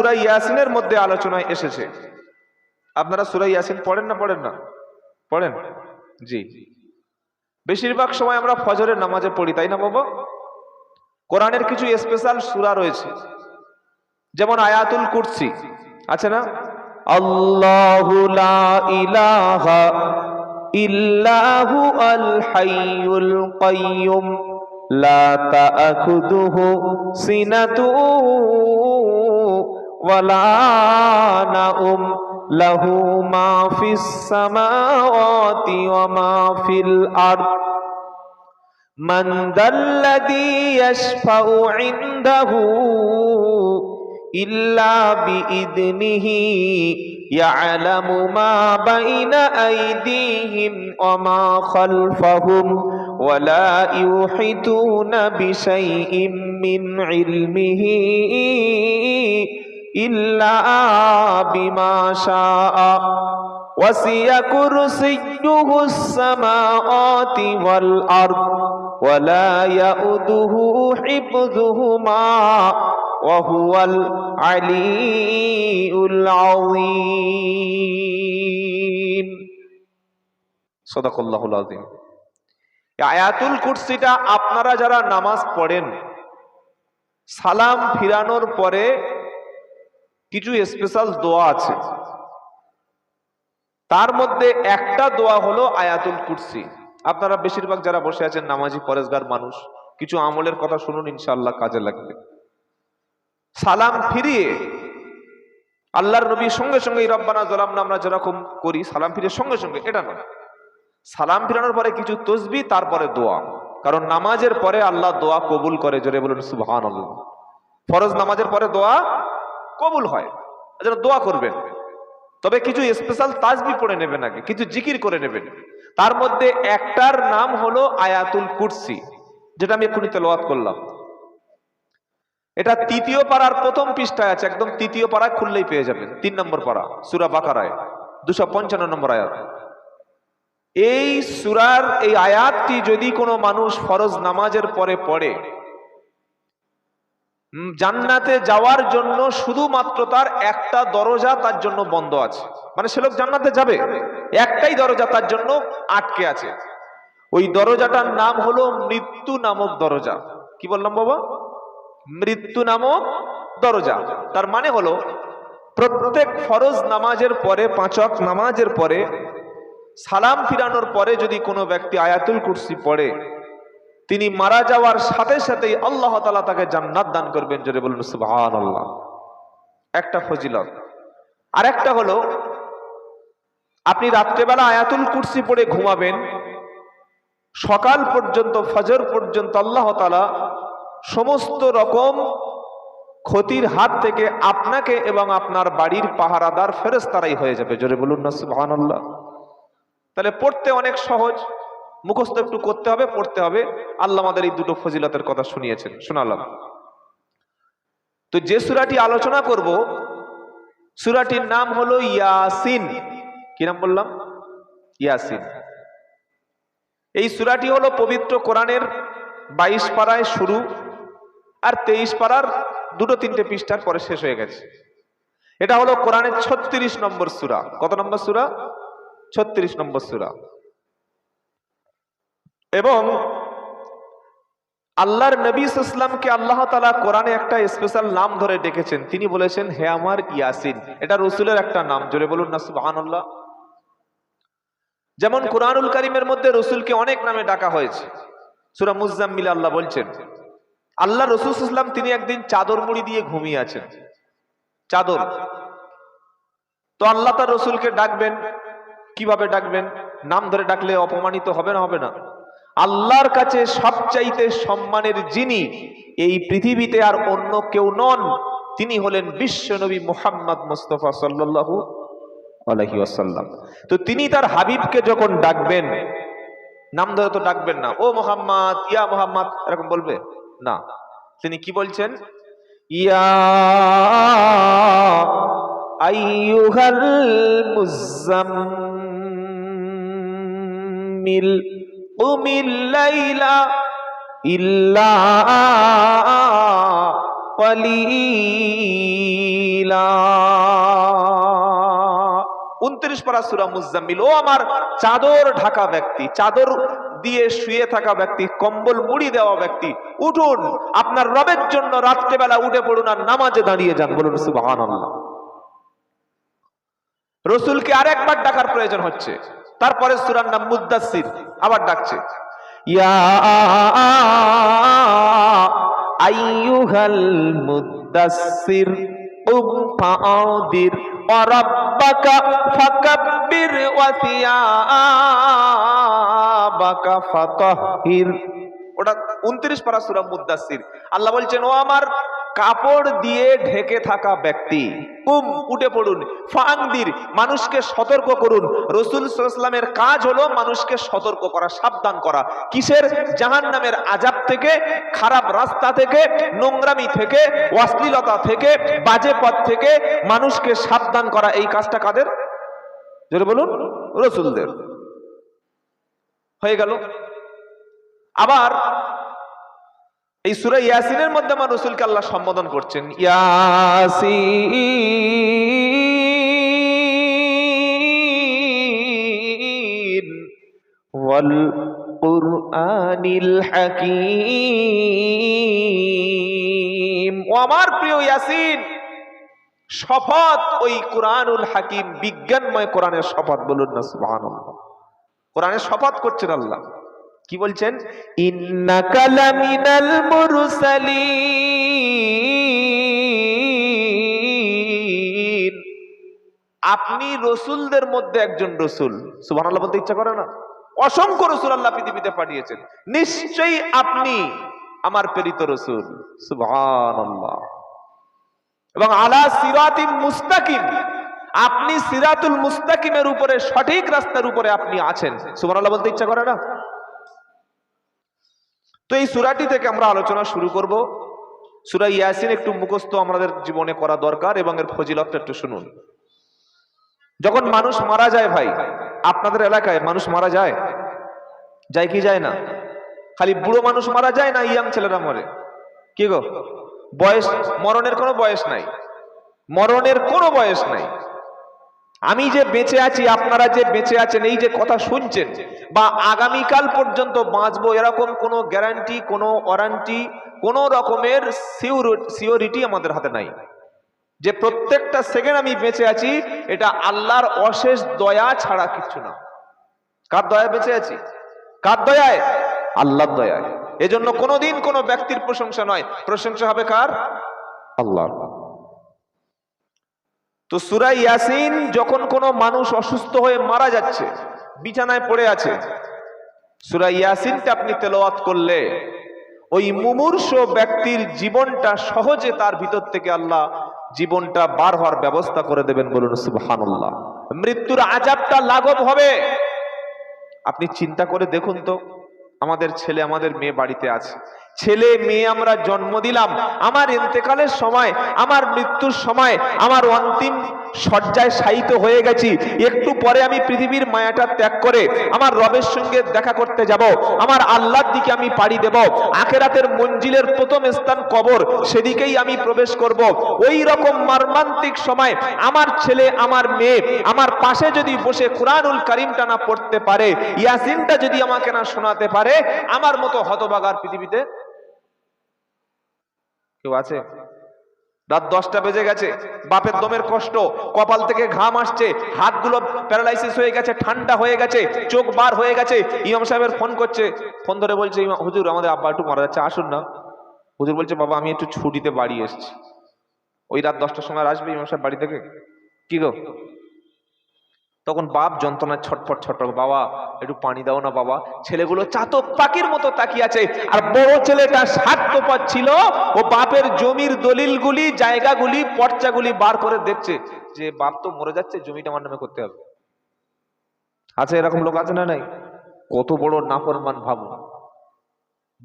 সূরা ইয়াসিনের মধ্যে আলোচনায় এসেছে। আপনারা সূরা ইয়াসিন পড়েন না পড়েন না? পড়েন? জি। বেশিরভাগ সময় আমরা ফজরের নামাজে পড়ি, তাই না বাবা? কোরআনের কিছু স্পেশাল সূরা রয়েছে, যেমন আয়াতুল কুরসি আছে না? আল্লাহু লা ইলাহা ইল্লাহু আল হাইয়ুল কাইয়্যুম লা তাআখুযুহু সিনাতু ওয়ালা নাউম লাহু মা ফিস সামাওয়াতি ওয়া মা ফিল আরদ মান যাল্লাযী ইয়াশফাউ ইনদাহু ইল্লা বিইذনিহি ইয়ালামু মা বাইনা আইদিহিম ওয়া মা খালফাহুম ওয়া লা ইউহিতুনা বিশাইইম মিন ইলমিহি ইল্লা বিমা শাআ ওয়াসিয়া কুরসিয়্যুহুস সামাওয়াতি ওয়াল আরদ ওয়া লা ইয়াউদুহু হিফযুহুমা ওয়া হুয়াল আলিয়্যুল আযীম। সাদাকাল্লাহুল আযীম। এই আয়াতুল কুরসিটা আপনারা যারা নামাজ পড়েন, সালাম ফিরানোর পরে কিছু স্পেশাল দোয়া আছে, তার মধ্যে একটা দোয়া হলো আয়াতুল কুরসি। আপনারা বেশিরভাগ যারা বসে আছেন নামাজি পরেজগার মানুষ, কিছু আমলের কথা শুনুন, ইনশাআল্লাহ কাজে লাগবে। সালাম ফিরিয়ে আল্লাহর নবী সঙ্গে সঙ্গে রব্বানা যালামনা আমরা যেরকম করি সালাম ফিরিয়ে সঙ্গে সঙ্গে, এটা নয়। সালাম ফিরানোর পরে কিছু তসবিহ, তারপরে দোয়া। কারণ নামাজের পরে আল্লাহ দোয়া কবুল করে, জোরে বলুন সুবহানাল্লাহ। ফরজ নামাজের পরে দোয়া কবুল হয়, এজন্য দোয়া করবেন। তবে কিছু স্পেশাল তাসবিহ পড়ে নেবেন, আগে কিছু জিকির করে নেবেন। তার মধ্যে একটার নাম হলো আয়াতুল কুরসি, যেটা আমি এক্ষুনি তেলাওয়াত করলাম। এটা তৃতীয় পারার প্রথম পৃষ্ঠায় আছে, একদম তৃতীয় পারায় খুললেই পেয়ে যাবেন। 3 নম্বর পারা, সূরা বাকারায় 255 নম্বর আয়াত। এই সূরার এই আয়াতটি যদি কোনো মানুষ ফরজ নামাজের পরে পড়ে, জান্নাতে যাওয়ার জন্য শুধুমাত্র তার একটা দরজা তার জন্য বন্ধ আছে। মানে সে লোক জান্নাতে যাবে, একটাই দরজা তার জন্য আটকে আছে। ওই দরজাটার নাম হলো মৃত্যু নামক দরজা। কি বললাম বাবা? মৃত্যু নামক দরজা। তার মানে হলো প্রত্যেক ফরজ নামাজের পরে, 5 ওয়াক্ত নামাজের পরে সালাম ফিরানোর পরে যদি কোনো ব্যক্তি আয়াতুল কুরসি পড়ে, তিনি মারা যাওয়ার সাথে সাথেই আল্লাহ তাআলা তাকে জান্নাত দান করবেন। জোরে বলুন সুবহানাল্লাহ। একটা ফজিলত। আর একটা হলো, আপনি রাত্রেবেলা আয়াতুল কুরসি পড়ে ঘুমাবেন, সকাল পর্যন্ত ফজর পর্যন্ত আল্লাহ তাআলা সমস্ত রকম ক্ষতির হাত থেকে আপনাকে এবং আপনার বাড়ির পাহারাদার ফেরেশতারাই হয়ে যাবে। জোরে বলুন না সুবহানাল্লাহ। তাহলে পড়তে অনেক সহজ, মুখস্থ একটু করতে হবে, পড়তে হবে। আল্লাহ আমাদের এই দুটো ফজিলতের কথা শুনিয়েছেন, শোনালাম। তো যে সূরাটি আলোচনা করব, সূরাটির নাম হলো ইয়াসিন। কি নাম বললাম? ইয়াসিন। এই সূরাটি হলো পবিত্র কোরআনের 22 পারায় শুরু আর 23 পারার 2-3 পৃষ্ঠার পরে শেষ হয়ে গেছে। এটা হলো কোরআনের 36 নম্বর সূরা। কত নম্বর সূরা? 36 নম্বর সূরা। এবং আল্লাহর নবী সাল্লাল্লাহু আলাইহি ওয়াসাল্লামকে আল্লাহ তাআলা কোরআনে একটা স্পেশাল নাম ধরে ডেকেছেন। তিনি বলেছেন, হে আমার ইয়াসিন। এটা রাসূলের একটা নাম। জোরে বলুন না সুবহানাল্লাহ। যেমন কুরআনুল কারীমের মধ্যে রাসূলকে অনেক নামে ডাকা হয়েছে। সূরা মুজাম্মিল আল্লাহ বলছেন, আল্লাহ রাসূল সাল্লাল্লাহু আলাইহি ওয়াসাল্লাম তিনি একদিন চাদর মুড়ি দিয়ে ঘুমিয়ে আছেন, চাদর। তো আল্লাহ তার রাসূলকে ডাকবেন, কিভাবে ডাকবেন? নাম ধরে ডাকলে অপমানিত হবে না? হবে না? আল্লাহর কাছে সবচাইতে সম্মানের যিনি এই পৃথিবীতে আর অন্য কেউ নন, তিনি হলেন বিশ্ব নবী মুহাম্মদ মুস্তাফা সাল্লাল্লাহু আলাইহি ওয়াসাল্লাম। তো তিনি তার হাবিবকে যখন ডাকবেন, নাম ধরে তো ডাকবেন না, ও মুহাম্মদ, ইয়া মুহাম্মদ এরকম বলবে না। তিনি কি বলছেন? ইয়া আইয়ুহাল মুজাম্মিল কুমিল লাইলা ইল্লা কলিলা 29 পারা সূরা মুজাম্মিল। ও আমার চাদর ঢাকা ব্যক্তি, চাদর দিয়ে শুয়ে থাকা ব্যক্তি, কম্বল মুড়ি দেওয়া ব্যক্তি, উঠুন, আপনার রবের জন্য রাত্রেবেলা উঠে পড়ুন আর নামাজে দাঁড়িয়ে যান। বলুন সুবহানাল্লাহ। রসুলকে আরেকবার ডাকার প্রয়োজন হচ্ছে। তারপরে সূরার নাম মুদ্দাসসির, আবার ডাকছে, ইয়া আইয়ুহাল মুদ্দাসসির কুম ফাআদির ওয়া রাব্বাকা ফাকাব্বির ওয়া সিয়াবাকা ফাতাহহির। ওটা 29 পারা সূরা মুদ্দাসসির। আল্লাহ বলছেন, ও আমার কাপড় দিয়ে ঢেকে থাকা ব্যক্তি, কুম উঠে পড়ুন, ফাআনদির মানুষকে সতর্ক করুন। রাসূল সাল্লাল্লাহু আলাইহি ওয়াসাল্লামের কাজ হলো মানুষকে সতর্ক করা, সাবধান করা। কিসের? জাহান্নামের আযাব থেকে, খারাপ রাস্তা থেকে, নোংরামি থেকে, অশ্লীলতা থেকে, বাজে পথ থেকে মানুষকে সাবধান করা। এই কাজটা কাদের? জোরে বলুন, রাসূলদের। হয়ে গেল। আবার এই সূরা ইয়াসিনের মধ্যে আমার রাসূলকে আল্লাহ সম্বোধন করছেন, ইয়াসিন ওয়াল কুরআনিল হাকীম। ও আমার প্রিয় ইয়াসিন, শপথ ওই কুরআনুল হাকীম, বিজ্ঞানময় কোরআনের শপথ। বলুন না সুবহানাল্লাহ। কোরআনের শপথ করছেন আল্লাহ। কি বলছেন? ইন্নাকা লামিনাল মুরসালিন, আপনি রাসূলদের মধ্যে একজন রাসূল। সুবহানাল্লাহ বলতে ইচ্ছা করে না? অসংখ্য রাসূল আল্লাহ পৃথিবীতে পাঠিয়েছেন, নিশ্চয়ই আপনি আমার প্রেরিত রাসূল। সুবহানাল্লাহ। এবং আলা সিরাতিন মুস্তাকিম, আপনি সিরাতুল মুস্তাকিমের উপরে, সঠিক রাস্তার উপরে আপনি আছেন। সুবহানাল্লাহ বলতে ইচ্ছা করে না? তো এই সূরাটি থেকে আমরা আলোচনা শুরু করব। সূরা ইয়াসিন একটু মুখস্থ আমাদের জীবনে করা দরকার এবং এর ফজিলতটা একটু শুনুন। যখন মানুষ মারা যায়, ভাই আপনাদের এলাকায় মানুষ মারা যায়? যায় কি যায় না? খালি বুড়ো মানুষ মারা যায় না ইয়াং ছেলেরা মরে? কি গো, বয়স, মরণের কোনো বয়স নাই, মরণের কোনো বয়স নাই। আমি যে বেঁচে আছি, আপনারা যে বেঁচে আছেন, এই যে কথা শুনছেন, বা আগামীকাল পর্যন্ত বাঁচবো, এরকম কোনো গ্যারান্টি, কোনো ওয়ারেন্টি, কোনো রকমের সিওরিটি আমাদের হাতে নাই। যে প্রত্যেকটা সেকেন্ড আমি বেঁচে আছি, এটা আল্লাহর অশেষ দয়া ছাড়া কিছু না। কার দয়ায় বেঁচে আছি? কার দয়ায়? আল্লাহর দয়ায়। এজন্য কোনোদিন কোনো ব্যক্তির প্রশংসা নয়, প্রশংসা হবে কার? আল্লাহর। তো সূরা ইয়াসিন, যখন কোনো মানুষ অসুস্থ হয়ে মারা যাচ্ছে, বিছানায় পড়ে আছে, সূরা ইয়াসিনটা আপনি তেলাওয়াত করলে ওই মুমূর্ষু ব্যক্তির জীবনটা সহজে, তার ভিতর থেকে আল্লাহ জীবনটা বার হওয়ার ব্যবস্থা করে দেবেন। বলুন সুবহানাল্লাহ। মৃত্যুর আযাবটা লাঘব হবে। আপনি চিন্তা করে দেখুন তো, আমাদের ছেলে, আমাদের মেয়ে বাড়িতে আছে, ছেলে মেয়ে আমরা জন্ম দিলাম, আমার ইন্তেকালের সময়, আমার মৃত্যুর সময়, আমার অন্তিম শয্যায় শায়িত হয়ে গেছি, একটু পরে আমি পৃথিবীর মায়াটা ত্যাগ করে আমার রবের সঙ্গে দেখা করতে যাব, আমার আল্লাহর দিকে আমি পাড়ি দেব, আখিরাতের মঞ্জিলের প্রথম স্থান কবর, সেদিকেই আমি প্রবেশ করব। ওই রকম মর্মান্তিক সময় আমার ছেলে, আমার মেয়ে আমার পাশে যদি বসে কুরআনুল কারীমটা না পড়তে পারে, ইয়াসিনটা যদি আমাকে না শোনাতে পারে, আমার মতো হতভাগার পৃথিবীতে কেউ আছে? রাত 10টা বেজে গেছে, বাপের দমের কষ্ট, কপাল থেকে ঘাম আসছে, হাতগুলো প্যারালাইসিস হয়ে গেছে, ঠান্ডা হয়ে গেছে, চোখ বার হয়ে গেছে। ইমাম সাহেবের ফোন করছে, ফোন ধরে বলছে, হুজুর আমাদের আব্বা একটু মারা যাচ্ছে, আসুন না। হুজুর বলছে, বাবা আমি একটু ছুটিতে বাড়ি এসেছি। ওই রাত 10টার সময় আসবে ইমাম সাহেব বাড়ি থেকে? কি গো? তখন বাপ যন্ত্রণায় ছটফট ছটফট, বাবা একটু পানি দাও না বাবা। ছেলেগুলো চাতক পাখির মতো তাকিয়ে আছে। আর বড় ছেলেটা স্বার্থপর ছিল, ও বাপের জমির দলিলগুলি, জায়গাগুলি, পর্চাগুলি বার করে দেখছে যে বাপ তো মরে যাচ্ছে, জমিটা আমার নামে করতে হবে। আছে এরকম লোক? আছে না নাই? কত বড় নাফরমান ভাবুন।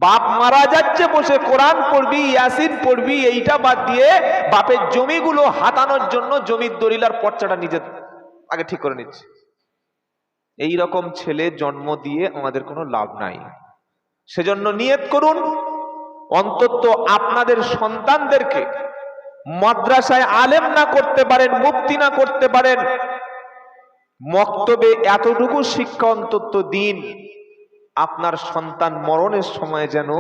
বাপ মারা যাচ্ছে, বসে কোরআন পড়বি, ইয়াসিন পড়বি, এইটা বাদ দিয়ে বাপের জমিগুলো হাতানোর জন্য জমির দলিল আর পর্চাটা নিজে আগে ঠিক করে নিচ্ছে। এই রকম ছেলে জন্ম দিয়ে আমাদের কোনো লাভ নাই। সেজন্য নিয়ত করুন, অন্তত আপনাদের সন্তানদেরকে মাদ্রাসায় আলেম না করতে পারেন, মুফতি না করতে পারেন, মক্তবে এতটুকু শিক্ষা অন্তত দিন, আপনার সন্তান মরণের সময় যেন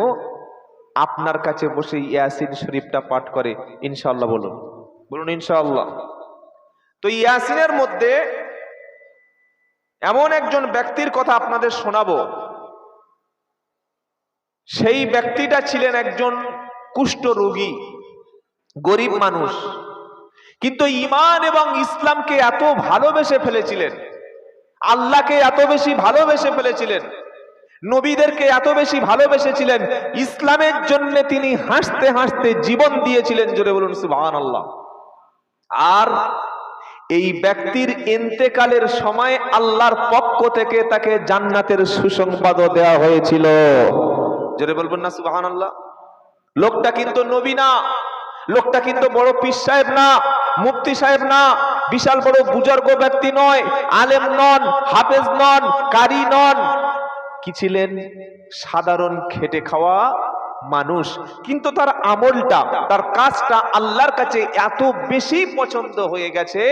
আপনার কাছে বসে ইয়াসিন শরীফটা পাঠ করে। ইনশাআল্লাহ বলুন, বলুন ইনশাআল্লাহ। তো ইয়াসিনের মধ্যে এমন একজন ব্যক্তির কথা আপনাদের শোনাবো। সেই ব্যক্তিটা ছিলেন একজন কুষ্ঠ রোগী, গরিব মানুষ, কিন্তু ঈমান এবং ইসলামকে এত ভালোবেসে ফেলেছিলেন, আল্লাহকে এত বেশি ভালোবেসে ফেলেছিলেন, নবীদেরকে এত বেশি ভালোবেসেছিলেন, ইসলামের জন্য তিনি হাসতে হাসতে জীবন দিয়েছিলেন। জোরে বলুন সুবহানাল্লাহ। আর এই ব্যক্তির ইন্তেকালের সময় আল্লাহর পক্ষ থেকে তাকে জান্নাতের সুসংবাদও দেওয়া হয়েছিল। জোরে বলবেন না সুবহানাল্লাহ। লোকটা কিন্তু নবী না, লোকটা কিন্তু বড় পীর সাহেব না, মুফতি সাহেব না, বিশাল বড় বুজুর্গ ব্যক্তি নয়, আলেম নন, হাফেজ নন, কারি নন। কি ছিলেন? সাধারণ খেটে খাওয়া মানুষ, কিন্তু তার আমলটা, তার কাজটা আল্লাহর কাছে এত বেশি পছন্দ হয়ে গেছে,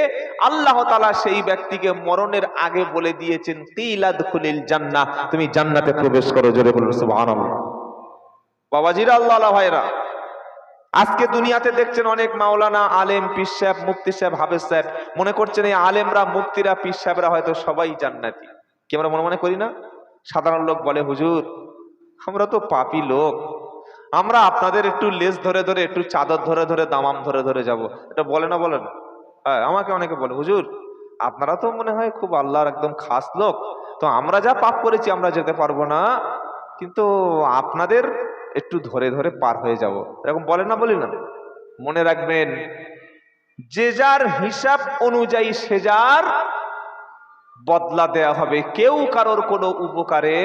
আল্লাহ তাআলা সেই ব্যক্তিকে মরণের আগে বলে দিয়েছেন, কিলাদখুলিল জান্নাহ, তুমি জান্নাতে প্রবেশ করো। জোরে বলুন সুবহানাল্লাহ। বাবাজিরা, আল্লাহ ভাইরা, আজকে দুনিয়াতে দেখছেন অনেক মাওলানা, আলেম, পীর সাহেব, মুফতি সাহেব, হাফেজ সাহেব মনে করছেন এই আলেমরা, মুফতিরা, পীর সাহেবরা হয়তো সবাই জান্নাতি। কি আমরা মনে মনে করি না? সাধারণ লোক বলে, হুজুর আমরা তো পাপী লোক, আমরা আপনাদের একটু লেজ ধরে ধরে, একটু চাদর ধরে ধরে, দামাম ধরে ধরে যাব। এটা বলে না, বলেন? হ্যাঁ, আমাকে অনেকে বলে, হুজুর আপনারা তো মনে হয় খুব আল্লাহর একদম খাস লোক, তো আমরা যা পাপ করেছি আমরা যেতে পারবো না, কিন্তু আপনাদের একটু ধরে ধরে পার হয়ে যাব, এরকম বলে না? বলি না? মনে রাখবেন, যে যার হিসাব অনুযায়ী সে যার বদলা দেয়া হবে, কেউ কারোর কোনো উপকারে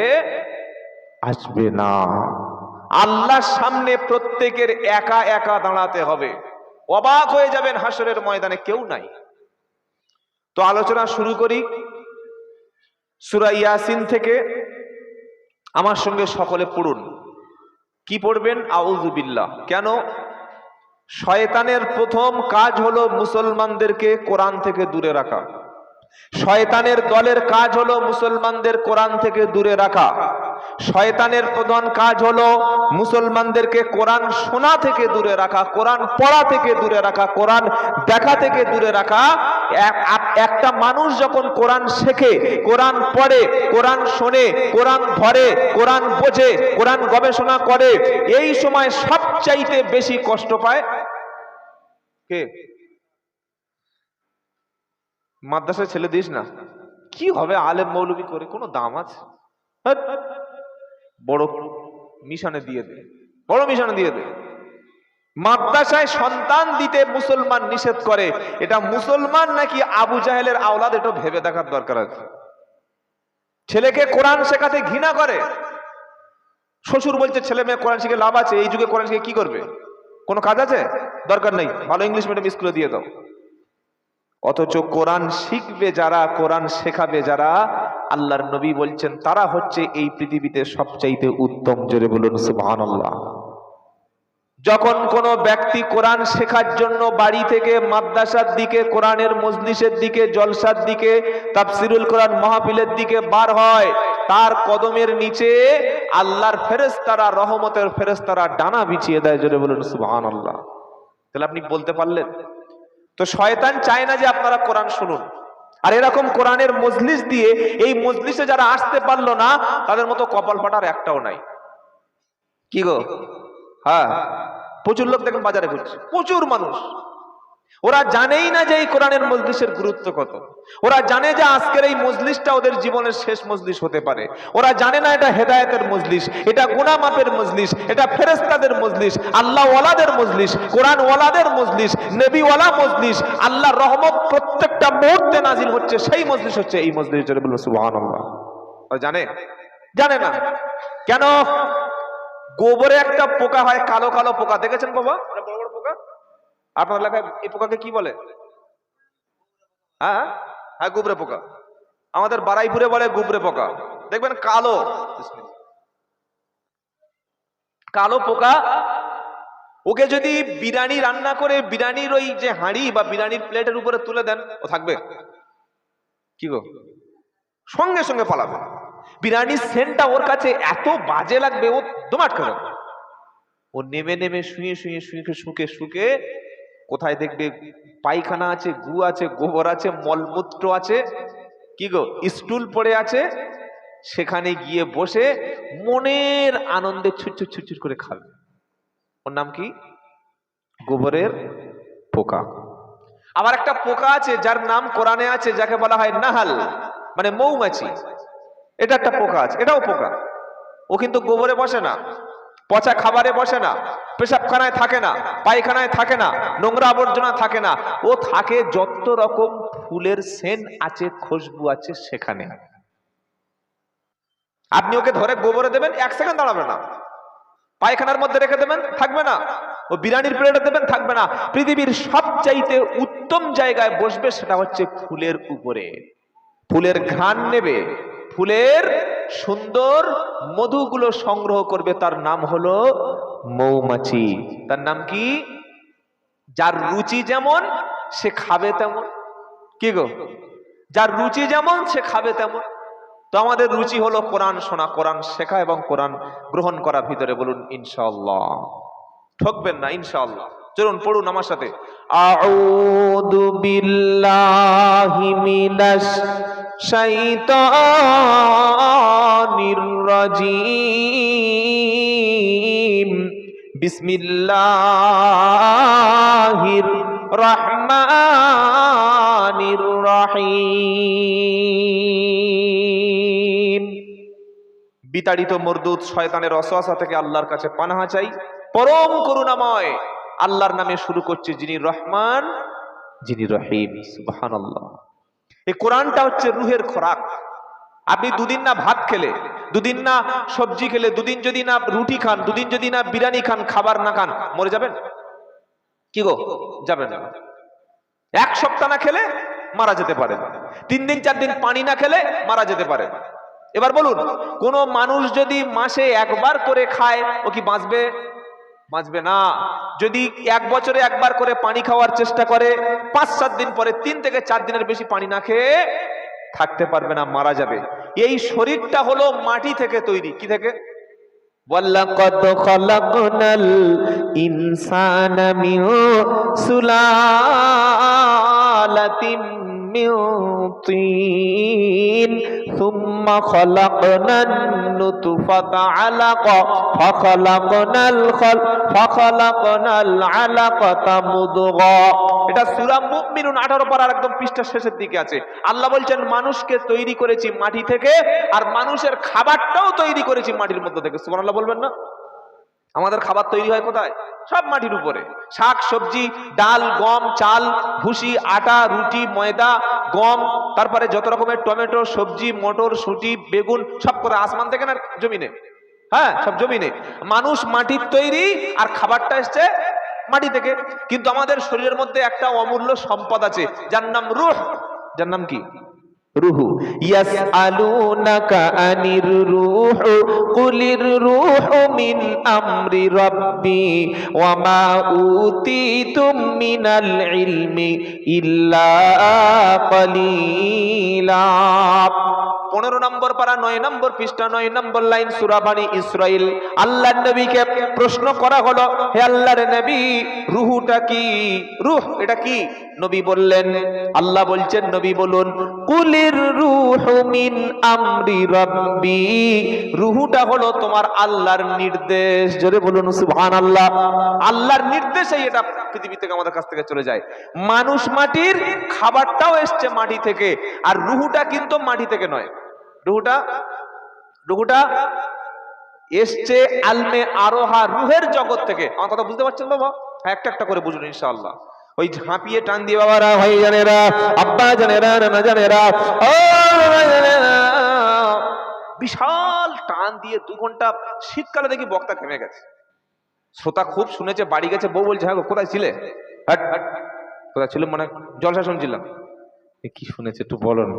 আসবে না। আল্লাহর সামনে প্রত্যেকের একা একা দাঁড়াতে হবে। অবাক হয়ে যাবেন, হাসরের ময়দানে কেউ নাই। তো আলোচনা শুরু করি সূরা ইয়াসিন থেকে। আমার সঙ্গে সকলে পড়ুন। কি পড়বেন? আউযু বিল্লাহ। কেন? শয়তানের প্রথম কাজ হলো মুসলমানদেরকে কোরআন থেকে দূরে রাখা। শয়তানের দলের কাজ হলো মুসলমানদের কোরআন থেকে দূরে রাখা। শয়তানের প্রধান কাজ হলো মুসলমানদেরকে কোরআন শোনা থেকে দূরে রাখা, কোরআন পড়া থেকে দূরে রাখা, কোরআন দেখা থেকে দূরে রাখা। একটা মানুষ যখন কোরআন শেখে, কোরআন পড়ে, কোরআন শোনে, কোরআন ধরে, কোরআন বোঝে, কোরআন গবেষণা করে, এই সময় সবচাইতে বেশি কষ্ট পায় কে? মাদ্রাসায় ছেলে দিস না, কি হবে আলেম মৌলবি করে, কোনো দাম আছে? বড় মিশনে দিয়ে দে, বড় মিশনে দিয়ে দে। মাদ্রাসায় সন্তান দিতে মুসলমান নিষেধ করে, এটা মুসলমান নাকি আবু জাহেলের আওলাদ, এটা ভেবে দেখার দরকার আছে। ছেলেকে কোরআন শেখাতে ঘৃণা করে। শ্বশুর বলছে ছেলে মেয়ে কোরআন শিখে লাভ আছে, এই যুগে কোরআন শিখে কি করবে? কোনো কাজ আছে? দরকার নেই, ভালো ইংলিশ মিডিয়াম স্কুলে দিয়ে দাও। অথচ কোরআন শিখবে যারা, কোরআন শেখাবে যারা, আল্লাহর নবী বলছেন তারা হচ্ছে এই পৃথিবীতে সবচাইতে উত্তম। জোরে বলুন সুবহানাল্লাহ। যখন কোনো ব্যক্তি কোরআন শেখার জন্য বাড়ি থেকে মাদ্রাসার দিকে, কোরআনের মজলিসের দিকে, জলসার দিকে, তাফসিরুল কোরআন মাহফিলের দিকে বার হয়, তার কদমের নিচে আল্লাহর ফেরেশতারা, রহমতের ফেরেশতারা ডানা বিছিয়ে দেয়। জোরে বলুন সুবহানাল্লাহ। তাহলে আপনি বলতে পারলেন? তো শয়তান চায় না যে আপনারা কোরআন শুনুন। আর এরকম কোরআনের মজলিস দিয়ে, এই মজলিসে যারা আসতে পারলো না, তাদের মতো কপাল ফাটার একটাও নাই। কি গো? হ্যাঁ, প্রচুর লোক দেখেন বাজারে ঘুরছে, প্রচুর মানুষ। ওরা জানেই না যে এই কোরআনের মজলিসের গুরুত্ব কত। ওরা জানে যে আজকের এই মজলিসটা ওদের জীবনের শেষ মজলিস হতে পারে। ওরা জানে না এটা হেদায়েতের মজলিস, এটা গুনাহ মাফের মজলিস, এটা ফেরেশতাদের মজলিস, আল্লাহ ওয়ালাদের মজলিস, কোরআন ওয়ালাদের মজলিস, নবী ওয়ালা মজলিস। আল্লাহর রহমত প্রত্যেকটা মুহূর্তে নাজিল হচ্ছে, সেই মজলিস হচ্ছে এই মজলিস। জোরে বলুন সুবহানাল্লাহ। ওরা জানে? জানে না। কেন? গোবরে একটা পোকা হয়, কালো কালো পোকা, দেখেছেন বাবা? বড় বড় পোকা। আপনার এলাকায় এই পোকাকে কি বলে? হ্যাঁ হ্যাঁ, গুবরে পোকা। আমাদের বারাইপুরে বলে গুবরে পোকা। দেখবেন কালো কালো পোকা, ওকে যদি বিরিয়ানি রান্না করে বিরিয়ানির ওই যে হাঁড়ি বা বিরিয়ানির প্লেটের উপরে তুলে দেন, ও থাকবে? কি গো, সঙ্গে সঙ্গে পালাবে। বিরিয়ানির সেন্টটা ওর কাছে এত বাজে লাগবে, ও দমাট করে ও নেমে নেমে শুয়ে শুয়ে শুয়ে শুকে শুকে কোথায় দেখবে পায়খানা আছে, গু আছে, গোবর আছে, মলমূত্র আছে, কি গো স্টুল পড়ে আছে, সেখানে গিয়ে বসে মনের আনন্দে ছুটছুট ছুটছুট করে খাবে। ওর নাম কি? গোবরের পোকা। আবার একটা পোকা আছে যার নাম কোরআনে আছে, যাকে বলা হয় নাহাল, মানে মৌমাছি। এটা একটা পোকা আছে, এটাও পোকা। ও কিন্তু গোবরে বসে না, পচা খাবারে বসে না, পেশাবখানায় থাকে না, পায়খানায় থাকে না, নোংরা আবর্জনা থাকে না। ও থাকে যত রকম ফুলের সেন্ট আছে, খুশবু আছে সেখানে। আপনি ওকে ধরে গোবরে দেবেন, 1 সেকেন্ড দাঁড়াবে না। পায়খানার মধ্যে রেখে দেবেন, থাকবে না। ও বিরিয়ানির প্লেটে দেবেন, থাকবে না। পৃথিবীর সবচাইতে উত্তম জায়গায় বসবে, সেটা হচ্ছে ফুলের উপরে। ফুলের ঘ্রাণ নেবে, ফুলের সুন্দর মধুগুলো সংগ্রহ করবে। তার নাম হলো মৌমাছি। তার নাম কি? যার রুচি যেমন সে খাবে তেমন। কি গো, যার রুচি যেমন সে খাবে তেমন। তো আমাদের রুচি হলো কোরআন শোনা, কোরআন শেখা এবং কোরআন গ্রহণ করা। ভিতরে বলুন ইনশাআল্লাহ, ঠকবেন না ইনশাআল্লাহ। চলুন পড়ুন আমার সাথে। আউযু বিল্লাহি মিনাশ শাইতানির রাজিম। বিসমিল্লাহির রহমানির রহিম। বিতাড়িত মরদুদ শয়তানের ওয়াসওয়াসা থেকে আল্লাহর কাছে পানাহা চাই। পরম করুণাময় আল্লাহর নামে শুরু করছে, যিনি রহমান, যিনি রহিম। সুবহানাল্লাহ। এই কোরআনটা হচ্ছে রুহের খোরাক। আপনি দুদিন না ভাত খেলে, দুদিন না সবজি খেলে, দুদিন যদি না রুটি খান, দুদিন যদি না বিরিয়ানি খান, খাবার না খান, মরে যাবেন? কি গো, যাবেন না। 1 সপ্তাহ না খেলে মারা যেতে পারে। 3 দিন 4 দিন পানি না খেলে মারা যেতে পারে। এবার বলুন, কোন মানুষ যদি মাসে 1 বার করে খায়, ও কি বাঁচবে? বাঁচবে না। যদি 1 বছরে 1 বার করে পানি খাওয়ার চেষ্টা করে, 5-7 দিন পরে 3 থেকে 4 দিনের বেশি পানি না খেয়ে থাকতে পারবে না, মারা যাবে। এই শরীরটা হলো মাটি থেকে তৈরি। কি থেকে? ওয়ালাকাদ খালাকনাল ইনসানা মিন সুলালাতিন মিন তিন সুম্মা খালাকনান নুতফাতা আলাকা ফাখালাকনাল আলাকাতা মুদগা। এটা সূরা মুমিনুন 18 পারার একদম পৃষ্ঠার শেষের দিকে আছে। আল্লাহ বলছেন মানুষকে তৈরি করেছি মাটি থেকে, আর মানুষের খাবারটাও তৈরি করেছি মাটির মধ্যে থেকে। সুবহানাল্লাহ বলবেন না? আমাদের খাবার তৈরি হয় কোথায়? সব মাটির উপরে। শাক সবজি, ডাল, গম, চাল, ভুসি, আটা, রুটি, ময়দা, গম, তারপরে যত রকমের টমেটো, সবজি, মটর, শুঁটি, বেগুন, সব করে আসমান থেকে না জমিনে? হ্যাঁ, সব জমিনে। মানুষ মাটির তৈরি, আর খাবারটা এসছে মাটি থেকে। কিন্তু আমাদের শরীরের মধ্যে একটা অমূল্য সম্পদ আছে, যার নাম রূহ। যার নাম কি? রুহু। ইয়াসআলুনাকা আনির রূহ কুলির রূহু মিন আমরি রাব্বি ওয়া মা উতিতুম মিনাল ইলমি ইল্লা কালিলা। 15 নম্বর পারা 9 নম্বর পৃষ্ঠা 9 নম্বর লাইন, সূরা বনী ইসরাইল। আল্লাহর নবীকে প্রশ্ন করা হলো, হে আল্লাহর নবী, রূহটা কি? রূহ এটা কি? নবী বললেন, আল্লাহ বলছেন নবী বলুন, কুলির রূহু মিন আমরি রাব্বি। রূহটা হলো তোমার আল্লাহর নির্দেশ। জোরে বলুন সুবহানাল্লাহ। আল্লাহর নির্দেশেই এটা পৃথিবী থেকে আমাদের কাছ থেকে চলে যায়। মানুষ মাটির, খাবারটাও এসছে মাটি থেকে, আর রূহটা কিন্তু মাটি থেকে নয়। রূহটা এসছে আলমে আরোহা, রূহের জগৎ থেকে। আমার কথা বুঝতে পারছেন বাবা? একটা একটা করে বুঝুন ইনশাআল্লাহ। ওই ঝাঁপিয়ে টান দিয়ে বাবারা, ভাই জানেরা, আব্বা জানেরা, নানা জানেরা, ও জানেরা, বিশাল টান দিয়ে 2 ঘন্টা। শীতকালে দেখি বক্তা থেমে গেছে, শ্রোতা খুব শুনেছে, বাড়ি গেছে, বউ বলছে, হ্যাঁ কোথায় ছিলে? হাট হাট, কোথায় ছিল? মানে জলসা শুনছিলাম। কি শুনেছে একটু বলো না।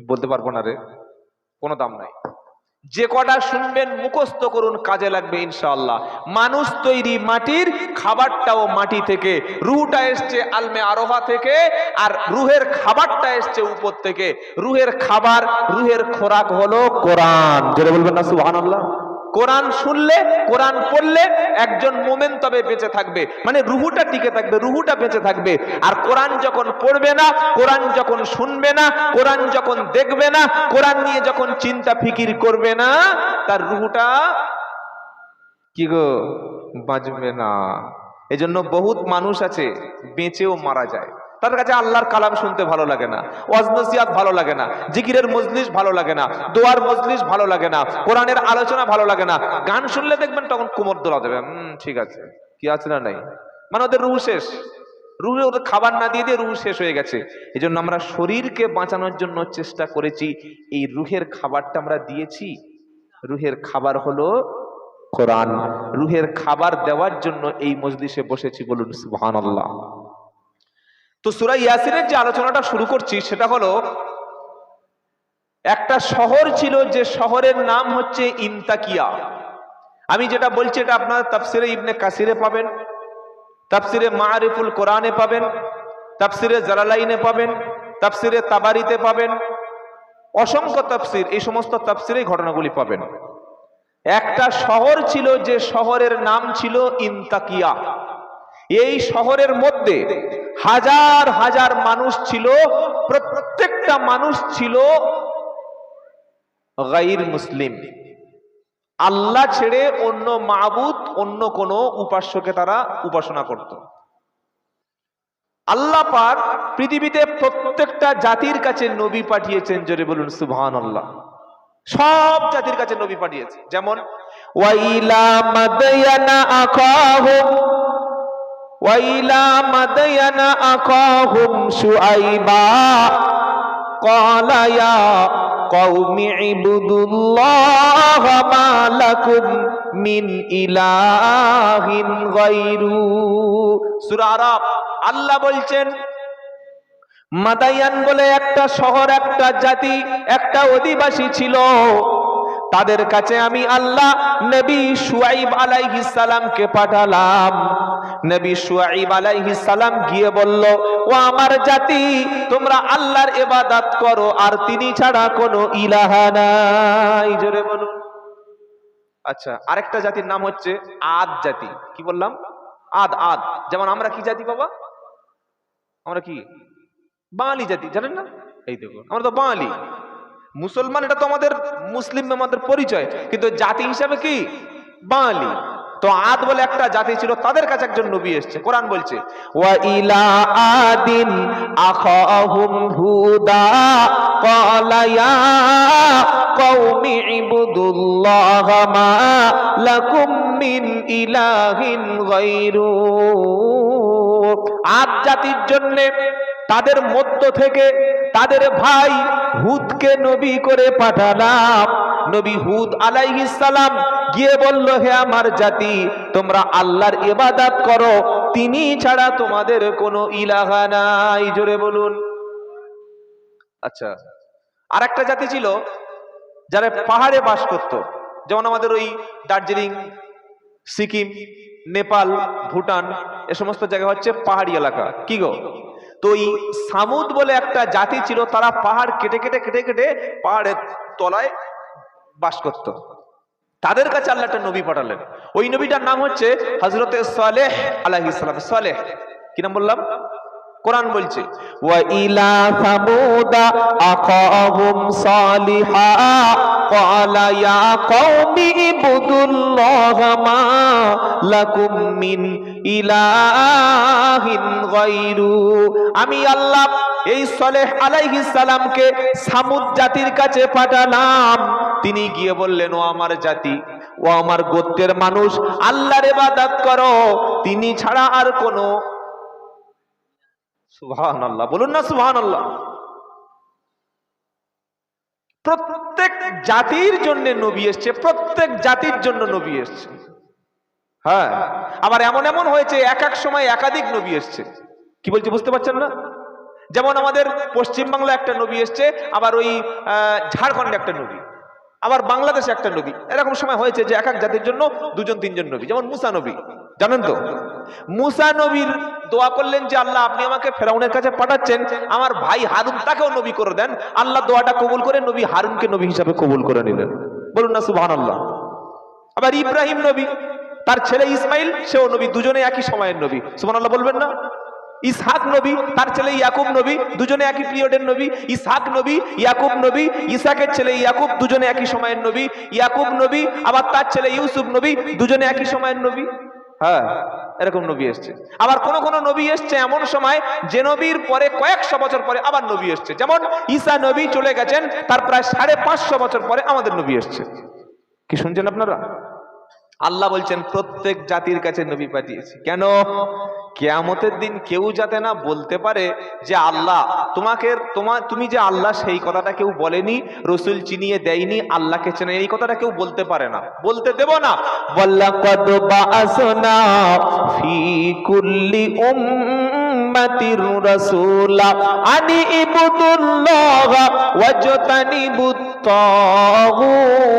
বলতে পারবো না রে, কোনো দাম নাই। যে কটা শুনবেন মুখস্থ করুন, কাজে লাগবে ইনশাআল্লাহ। মানুষ তৈরি মাটির, খাবারটাও মাটি থেকে, রুহটা এসছে আলমে আরোহা থেকে, আর রুহের খাবারটা এসছে উপর থেকে। রুহের খাবার, রুহের খোরাক হলো কোরআন। যেটা বলবেন না সুবহানাল্লাহ। কোরআন শুনলে, কোরআন পড়লে একজন মোমেন তবে বেঁচে থাকবে, মানে রুহুটা টিকে থাকবে, রুহুটা বেঁচে থাকবে। আর কোরআন যখন পড়বে না, কোরআন যখন শুনবে না, কোরআন যখন দেখবে না, কোরআন নিয়ে যখন চিন্তা ফিকির করবে না, তার রুহুটা কি গো বাঁচবে না। এজন্য বহুত মানুষ আছে বেঁচেও মারা যায়, তার কাছে আল্লাহর কালাম শুনতে ভালো লাগে না, ওয়াজ নসিহত ভালো লাগে না, জিকিরের মজলিস ভালো লাগে না, দোয়ার মজলিস ভালো লাগে না, কোরআনের আলোচনা ভালো লাগে না। গান শুনলে দেখবেন তখন কোমর দোলা দেবে, ঠিক আছে, কি আছে না নাই, মানে ওদের রুহ শেষ, রুহে ওদের খাবার না দিয়ে দিয়ে রুহ শেষ হয়ে গেছে। এই জন্য আমরা শরীরকে বাঁচানোর জন্য চেষ্টা করেছি, এই রুহের খাবারটা আমরা দিয়েছি। রুহের খাবার হলো কোরআন। রুহের খাবার দেওয়ার জন্য এই মজলিসে বসেছি, বলুন সুবহানাল্লাহ। তো সূরা ইয়াসিনের যে আলোচনাটা শুরু করছি সেটা হলো, একটা শহর ছিল, যে শহরের নাম হচ্ছে ইনতাকিয়া। আমি যেটা বলছি এটা আপনারা তাফসিরে ইবনে কাসিরে পাবেন, তাফসিরে মাআরিফুল কোরআনে পাবেন, তাফসিরে জালালাইনে পাবেন, তাফসিরে তাবারিতে পাবেন, অসংখ্য তাফসির, এই সমস্ত তাফসিরেই ঘটনাগুলি পাবেন। একটা শহর ছিল, যে শহরের নাম ছিল ইনতাকিয়া। এই শহরের মধ্যে হাজার হাজার মানুষ ছিল, প্রত্যেকটা মানুষ ছিল গায়র মুসলিম। আল্লাহ ছেড়ে অন্য মাবুদ, অন্য কোন উপাস্যকে তারা উপাসনা করত। আল্লাহ পাক পৃথিবীতে প্রত্যেকটা জাতির কাছে নবী পাঠিয়েছেন, জোরে বলুন সুবহানাল্লাহ। সব জাতির কাছে নবী পাঠিয়েছে। যেমন ওয়াইলা মাদয়ানা আকাহুম, ওয়াইলা মাদয়ানা আকাহুম শুআইবা ক্বালা ইয়া কওমি ইবুদুল্লাহ মা লাকুম মিন ইলাহিন গায়রু। সূরা আরাফ আল্লাহ বলছেন, মাদায়ান বলে একটা শহর, একটা জাতি, একটা অধিবাসী ছিল। তাদের কাছে আমি আল্লাহ নবী শুআইব আলাইহিস সালামকে পাঠালাম। নবী শুআইব আলাইহিস সালাম গিয়ে বলল, ও আমার জাতি, তোমরা আল্লাহর ইবাদত করো, আর তিনি ছাড়া কোনো ইলাহা নাই। জোরে বলুন। আচ্ছা, আরেকটা জাতির নাম হচ্ছে আদ জাতি। কি বললাম? আদ। আদ যেমন আমরা কি জাতি বাবা? আমরা কি বাঙালি জাতি, জানেন না? এই দেখো, আমরা তো বাঙালি মুসলমান, এটা তো আমাদের মুসলিম, আমাদের পরিচয়, কিন্তু জাতি হিসাবে কি বাঙালি। তো আদ বলে একটা জাতি ছিল, তাদের কাছে একজন নবী এসেছে। কোরআন বলছে, ওয়া ইলা আদিন আখাহুম হুদা ক্বালা ইয়া কওমি ইবুদুল্লাহ মা লাকুম মিন ইলাহিন গায়রু। আদ জাতির জন্য তাদের মধ্য থেকে তাদের ভাই হুদকে নবী করে পাঠালাম। নবী হুদ আলাইহিস সালাম গিয়ে বলল, হে আমার জাতি, তোমরা আল্লাহর ইবাদত করো, তিনি ছাড়া তোমাদের কোনো ইলাহা নাই। জোরে বলুন। আচ্ছা, আরেকটা জাতি ছিল যারা পাহাড়ে বাস করত, যেমন আমাদের ওই দার্জিলিং, সিকিম, নেপাল, ভুটান, এ সমস্ত জায়গা হচ্ছে পাহাড়ি এলাকা। কি গো? তো এই সামুদ বলে একটা জাতি ছিল, তারা পাহাড় কেটে কেটে কেটে কেটে পাহাড়ের তলায় বাস করত। তাদের কাছে আল্লাহ একটা নবী পাঠালেন। ওই নবীটার নাম হচ্ছে হযরতে সালেহ আলাইহিস সালাম। সালেহ কি নাম বললাম? কোরআন বলছে, ওয়া ইলা সামুদা আখাহুম সালিহা ক্বালা ইয়া কওমি ইবুদুল্লাহ মা লাকুম মিন ইলাহিন গায়রু। আমি আল্লাহ এই সালেহ আলাইহিস সালামকে সামুদ জাতির কাছে পাঠালাম। তিনি গিয়ে বললেন, ও আমার জাতি, ও আমার গোত্রের মানুষ, আল্লাহর ইবাদত করো, তিনি ছাড়া আর কোনো। সুবহানাল্লাহ, বলুন না সুবহানাল্লাহ। প্রত্যেক জাতির জন্য নবী এসেছে, প্রত্যেক জাতির জন্য নবী এসেছে। হ্যাঁ, আবার এমন এমন হয়েছে এক এক সময় একাধিক নবী এসেছে। কি বলছি বুঝতে পারছেন না? যেমন আমাদের পশ্চিম বাংলা একটা নবী এসেছে, আবার ওই ঝাড়খণ্ডে একটা নবী, আবার বাংলাদেশে একটা নবী। এরকম সময় হয়েছে যে এক এক জাতির জন্য দুজন তিনজন নবী। যেমন মুসা নবী, জানেন তো? মুসা নবীর দোয়া করলেন যে আল্লাহ আপনি আমাকে ফেরাউনের কাছে পাঠাচ্ছেন, আমার ভাই হারুন তাকেও নবী করে দেন। আল্লাহ দোয়াটা কবুল করে নবী হারুনকে নবী হিসাবে কবুল করে নিলেন। বলুন না সুবহানাল্লাহ। আবার ইব্রাহিম নবী, তার ছেলে ইসমাইল সেও নবী, দুজনে একই সময়ের নবী। সুবহানাল্লাহ বলবেন না? ইসহাক নবী, তার ছেলে ইয়াকুব নবী, দুজনে একই পিরিয়ডের নবী। ইসহাক নবী, ইয়াকুব নবী, ইসহাকের ছেলে ইয়াকুব, দুজনে একই সময়ের নবী। ইয়াকুব নবী, আবার তার ছেলে ইউসুফ নবী, দুজনে একই সময়ের নবী। হ্যাঁ, এরকম নবী এসছে। আবার কোন কোন নবী এসছে এমন সময় যে নবীর পরে কয়েকশো বছর পরে আবার নবী এসছে। যেমন ঈসা নবী চলে গেছেন, তার প্রায় 550 বছর পরে আমাদের নবী এসছে। কি শুনছেন আপনারা? আল্লাহ বলছেন প্রত্যেক জাতির কাছে নবী পাঠিয়েছি। কেন? কিয়ামতের দিন কেউ যাতে না বলতে পারে যে আল্লাহ তুমি যে আল্লাহ, সেই কথাটা কেউ বলেনি, রসুল চিনিয়ে দেয়নি, আল্লাহকে চেনে, এই কথাটা কেউ বলতে পারে না, বলতে দেব না। ওয়ালাকাদ বাআসনা ফি কুল্লি উম্মাতির রাসূলা আনি ইবুদুল্লাহ ওয়াজতানিবুত তাগুত।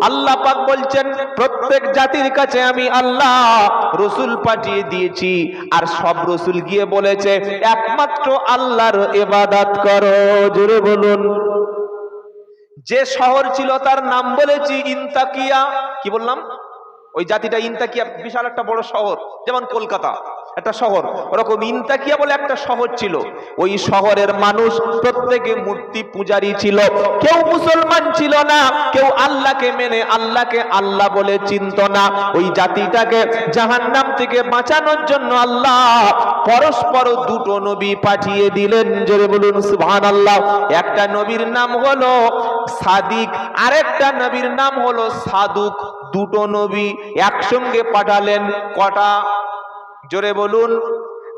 আল্লাহ পাক বলছেন প্রত্যেক জাতির কাছে আমি আল্লাহ রসুল পাঠিয়ে দিয়েছি, আর সব রসুল গিয়ে বলেছে একমাত্র আল্লাহর ইবাদত করো। জোরে বলুন। যে শহর ছিল তার নাম বলেছি ইনতাকিয়া। কি বললাম? ওই জাতিটা ইনতাকিয়া, বিশাল একটা বড় শহর, যেমন কলকাতা একটা শহর, ওরকম ইনতাকিয়া বলে একটা শহর ছিল। ওই শহরের মানুষ প্রত্যেকে মূর্তি পূজারী ছিল, কেউ মুসলমান ছিল না, কেউ আল্লাহকে মেনে আল্লাহকে আল্লাহ বলে চিনত না। ওই জাতিটাকে জাহান্নাম থেকে বাঁচানোর জন্য আল্লাহ পরস্পর দুটো নবী পাঠিয়ে দিলেন। জোরে বলুন সুবহানাল্লাহ। একটা নবীর নাম হলো সাদিক, আরেকটা নবীর নাম হলো সাদুক। দুটো নবী একসঙ্গে পাঠালেন। কটা? জোরে বলুন।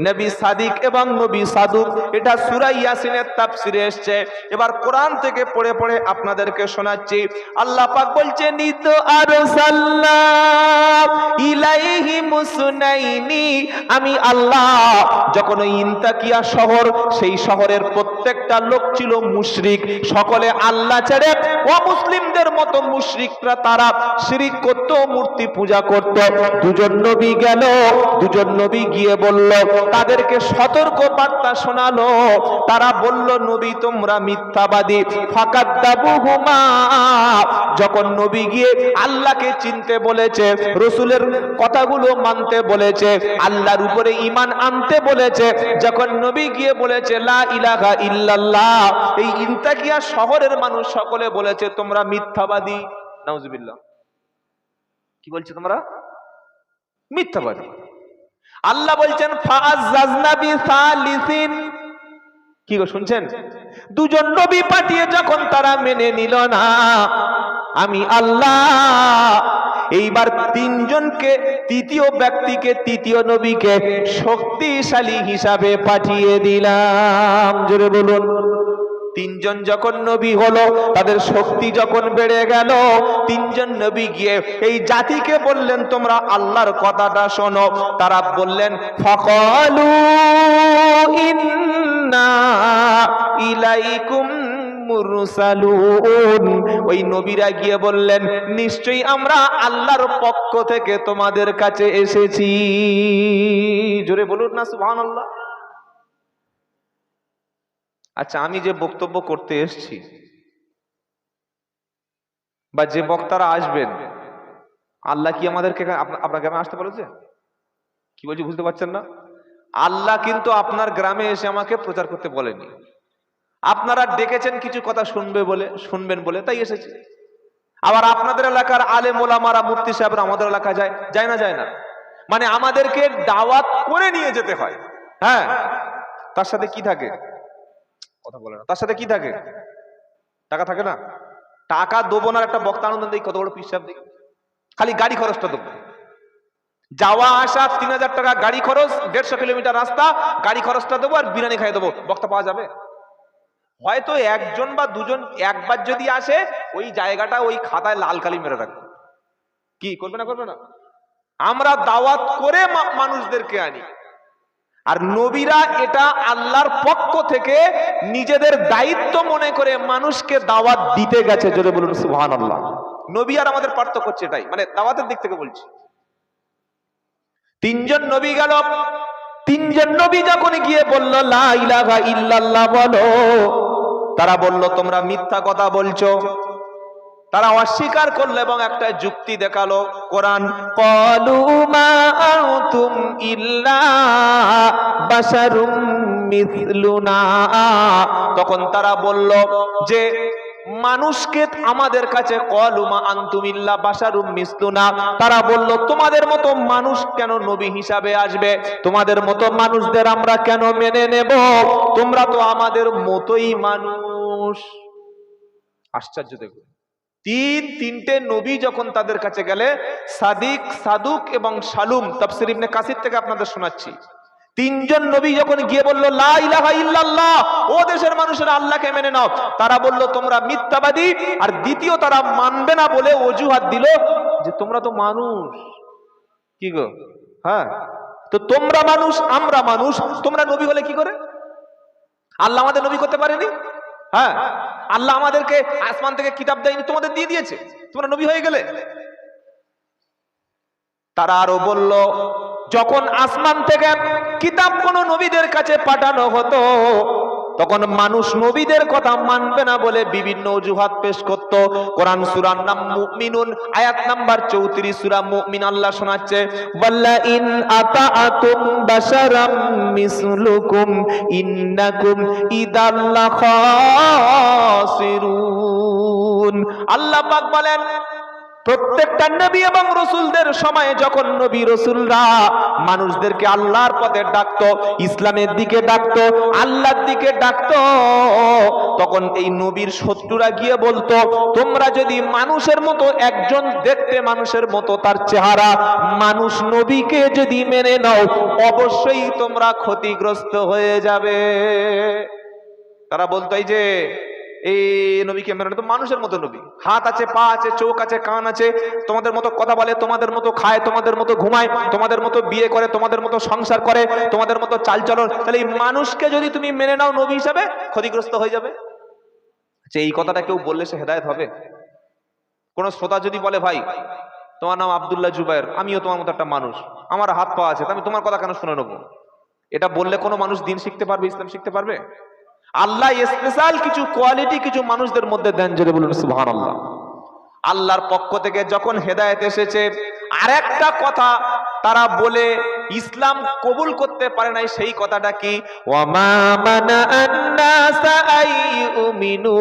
নবী সাদিক এবং নবী সাদুক। এটা সূরা ইয়াসিনের তাফসিরে এসেছে। এবার কোরআন থেকে পড়ে পড়ে আপনাদেরকে শোনাচ্ছি। আল্লাহ পাক বলছেন ইদ আরসালনা ইলাইহি মুসনাইনি। আমি আল্লাহ যখন ওই ইনতাকিয়া শহর, সেই শহরের প্রত্যেকটা লোক ছিল মুশরিক, সকলে আল্লাহ ছেড়ে অমুসলিমদের মতো মুশরিকরা তারা শিরিক করত, মূর্তি পূজা করত। দুজন নবী গেল, দুজন নবী গিয়ে বলল, তাদেরকে সতর্ক বার্তা শোনালো। তারা বলল নবী তোমরা মিথ্যাবাদী। ফাকাদ্দাবুহুমা। যখন নবী গিয়ে আল্লাহকে চিনতে বলেছে, রসুলের কথাগুলো মানতে বলেছে, আল্লাহর উপরে ঈমান আনতে বলেছে, যখন নবী গিয়ে বলেছে লা ইলাহা ইল্লাল্লাহ, এই ইনতাকিয়া শহরের মানুষ সকলে বলেছে তোমরা মিথ্যাবাদী। নাউজুবিল্লাহ। কি বলছে? তোমরা মিথ্যাবাদী। আল্লাহ বলছেন ফাআযাজনা বিসালিসিন। কি গো শুনছেন? দুজন নবী পাঠিয়ে যখন তারা মেনে নিল না, আমি আল্লাহ এইবার তিনজনকে, তৃতীয় ব্যক্তিকে, তৃতীয় নবীকে শক্তিশালী হিসাবে পাঠিয়ে দিলাম। জোরে বলুন। তিনজন যখন নবী হলো, তাদের শক্তি যখন বেড়ে গেল, তিনজন নবী গিয়ে এই জাতিকে বললেন তোমরা আল্লাহর কথাটা শোনো। তারা বললেন ফাকালু ইন্না ইলাইকুম মুরসালুন। ওই নবীরা গিয়ে বললেন নিশ্চয়ই আমরা আল্লাহর পক্ষ থেকে তোমাদের কাছে এসেছি। জোরে বলুন না সুবহানাল্লাহ। আচ্ছা, আমি যে বক্তব্য করতে এসেছি বা যে বক্তারা আসবেন, আল্লাহ কি আমাদেরকে আপনার গ্রামে আসতে বলেছে? কি বলছি বুঝতে পারছেন না? আল্লাহ কিন্তু আপনার গ্রামে এসে আমাকে প্রচার করতে বলেনি। আপনারা ডেকেছেন কিছু কথা শুনবেন বলে তাই এসেছি। আবার আপনাদের এলাকার আলেম ওলামারা, মুফতি সাহেবরা আমাদের এলাকায় যায় না? যায় না মানে আমাদেরকে দাওয়াত করে নিয়ে যেতে হয়। হ্যাঁ, তার সাথে কি থাকে? কথা বলে না। তার সাথে কি থাকে? টাকা থাকে না? টাকা দেবো না, একটা বক্তা আনন্দ দিই, কত বড় পীর সাহেব দিই, খালি গাড়ি খরচটা দেবো। যাওয়া আসা 3000 টাকা গাড়ি খরচ, 150 কিলোমিটার রাস্তা, গাড়ি খরচটা দেবো আর বিরিয়ানি খাইয়ে দেবো। বক্তা পাওয়া যাবে? হয়তো একজন বা দুজন একবার যদি আসে, ওই জায়গাটা ওই খাতায় লাল কালি মেরে রাখবে। কি করবে না? করবে না? আমরা দাওয়াত করে মানুষদেরকে আনি। আর নবীরা এটা আল্লাহর পক্ষ থেকে নিজেদের দায়িত্ব মনে করে মানুষকে দাওয়াত দিতে গেছে। জোরে বলুন সুবহানাল্লাহ। নবী আর আমাদের পার্থক্য হচ্ছে এটাই, মানে দাওয়াতের দিক থেকে বলছি। তিনজন নবী গেল, তিনজন নবী যখন গিয়ে বলল লা ইলাহা ইল্লাল্লাহ বলো, তারা বলল তোমরা মিথ্যা কথা বলছো। তারা অস্বীকার করলো এবং একটা যুক্তি দেখালো কোরআন, ক্বালু মা আনতুম ইল্লা বাশারুম মিসলুনা। তখন তারা বলল যে মানুষকে আমাদের কাছে, ক্বালু মা আনতুম ইল্লা বাশারুম মিসলুনা, তারা বলল তোমাদের মতো মানুষ কেন নবী হিসাবে আসবে, তোমাদের মতো মানুষদের আমরা কেন মেনে নেব, তোমরা তো আমাদের মতোই মানুষ। আশ্চর্য দেখো, তিনটে নবী যখন তাদের কাছে গেলে, সাদিক, সাদুক এবং সালুম, তাফসীর ইবনে কাসির থেকে আপনাদের শোনাচ্ছি, তিনজন নবী যখন গিয়ে বলল লা ইলাহা ইল্লাল্লাহ, ও দেশের মানুষেরা আল্লাহকে মেনে নাও, তারা বলল তোমরা মিথ্যাবাদী। আর দ্বিতীয় তারা মানবে না বলে অজুহাত দিল যে তোমরা তো মানুষ। কি গো, হ্যাঁ তো তোমরা মানুষ আমরা মানুষ, তোমরা নবী হলে কি করে? আল্লাহ আমাদের নবী করতে পারেনি? হ্যাঁ, আল্লাহ আমাদেরকে আসমান থেকে কিতাব দেয়নি, তোমাদের দিয়ে দিয়েছে, তোমরা নবী হয়ে গেলে। তারা আরো বলল যখন আসমান থেকে কিতাব কোন নবীদের কাছে পাঠানো হতো তখন মানুষ নবীদের কথা মানবে না বলে বিভিন্ন অজুহাত পেশ করত। কোরআন সূরার নাম মুমিনুন, আয়াত নাম্বার 34, সূরা মুমিন, আল্লাহ শোনাচ্ছে ওয়াল্লা ইন আতাআতুম বাশারাম মিসলুকুম ইন্নাকুম ইদাল্লা খাসিরুন। আল্লাহ পাক বলেন প্রত্যেকটা নবী এবং রাসূলদের সময়ে যখন নবী রাসূলরা মানুষদেরকে আল্লাহর পথে ডাকতো, ইসলামের দিকে ডাকতো, আল্লাহর দিকে ডাকতো, তখন এই নবীর শত্রুরা গিয়ে বলতো তোমরা যদি মানুষের মতো, একজন দেখতে মানুষের মতো তার চেহারা, মানুষ নবীকে যদি মেনে নাও অবশ্যই তোমরা ক্ষতিগ্রস্ত হয়ে যাবে। তারা বলতো এই যে এই নবীকে মেনে তো মানুষের মতো নবী, হাত আছে, পা আছে, চোখ আছে, কান আছে, তোমাদের মতো কথা বলে, তোমাদের মতো খায়, তোমাদের মতো ঘুমায়, তোমাদের মতো বিয়ে করে, তোমাদের মতো সংসার করে, তোমাদের মতো চালচলন, তাহলে এই মানুষকে যদি তুমি মেনে নাও নবী হিসাবে ক্ষতিগ্রস্ত হয়ে যাবে। যে এই কথাটা কেউ বললে সে হেদায়েত হবে? কোন শ্রোতা যদি বলে ভাই তোমার নাম আব্দুল্লাহ জুবায়ের, আমিও তোমার মতো একটা মানুষ, আমার হাত পা আছে, আমি তোমার কথা কেন শুনে নেবো? এটা বললে কোনো মানুষ দিন শিখতে পারবে, ইসলাম শিখতে পারবে? আল্লাহ স্পেশাল কিছু কোয়ালিটি কিছু মানুষদের মধ্যে দেন, জোরে বলুন সুবহানাল্লাহ। আল্লাহর পক্ষ থেকে যখন হেদায়েত এসেছে, আরেকটা কথা তারা বলে ইসলাম কবুল করতে পারে নাই, সেই কথাটা কি? ওয়ামা মানাআন নাসা আইয়ুমিনু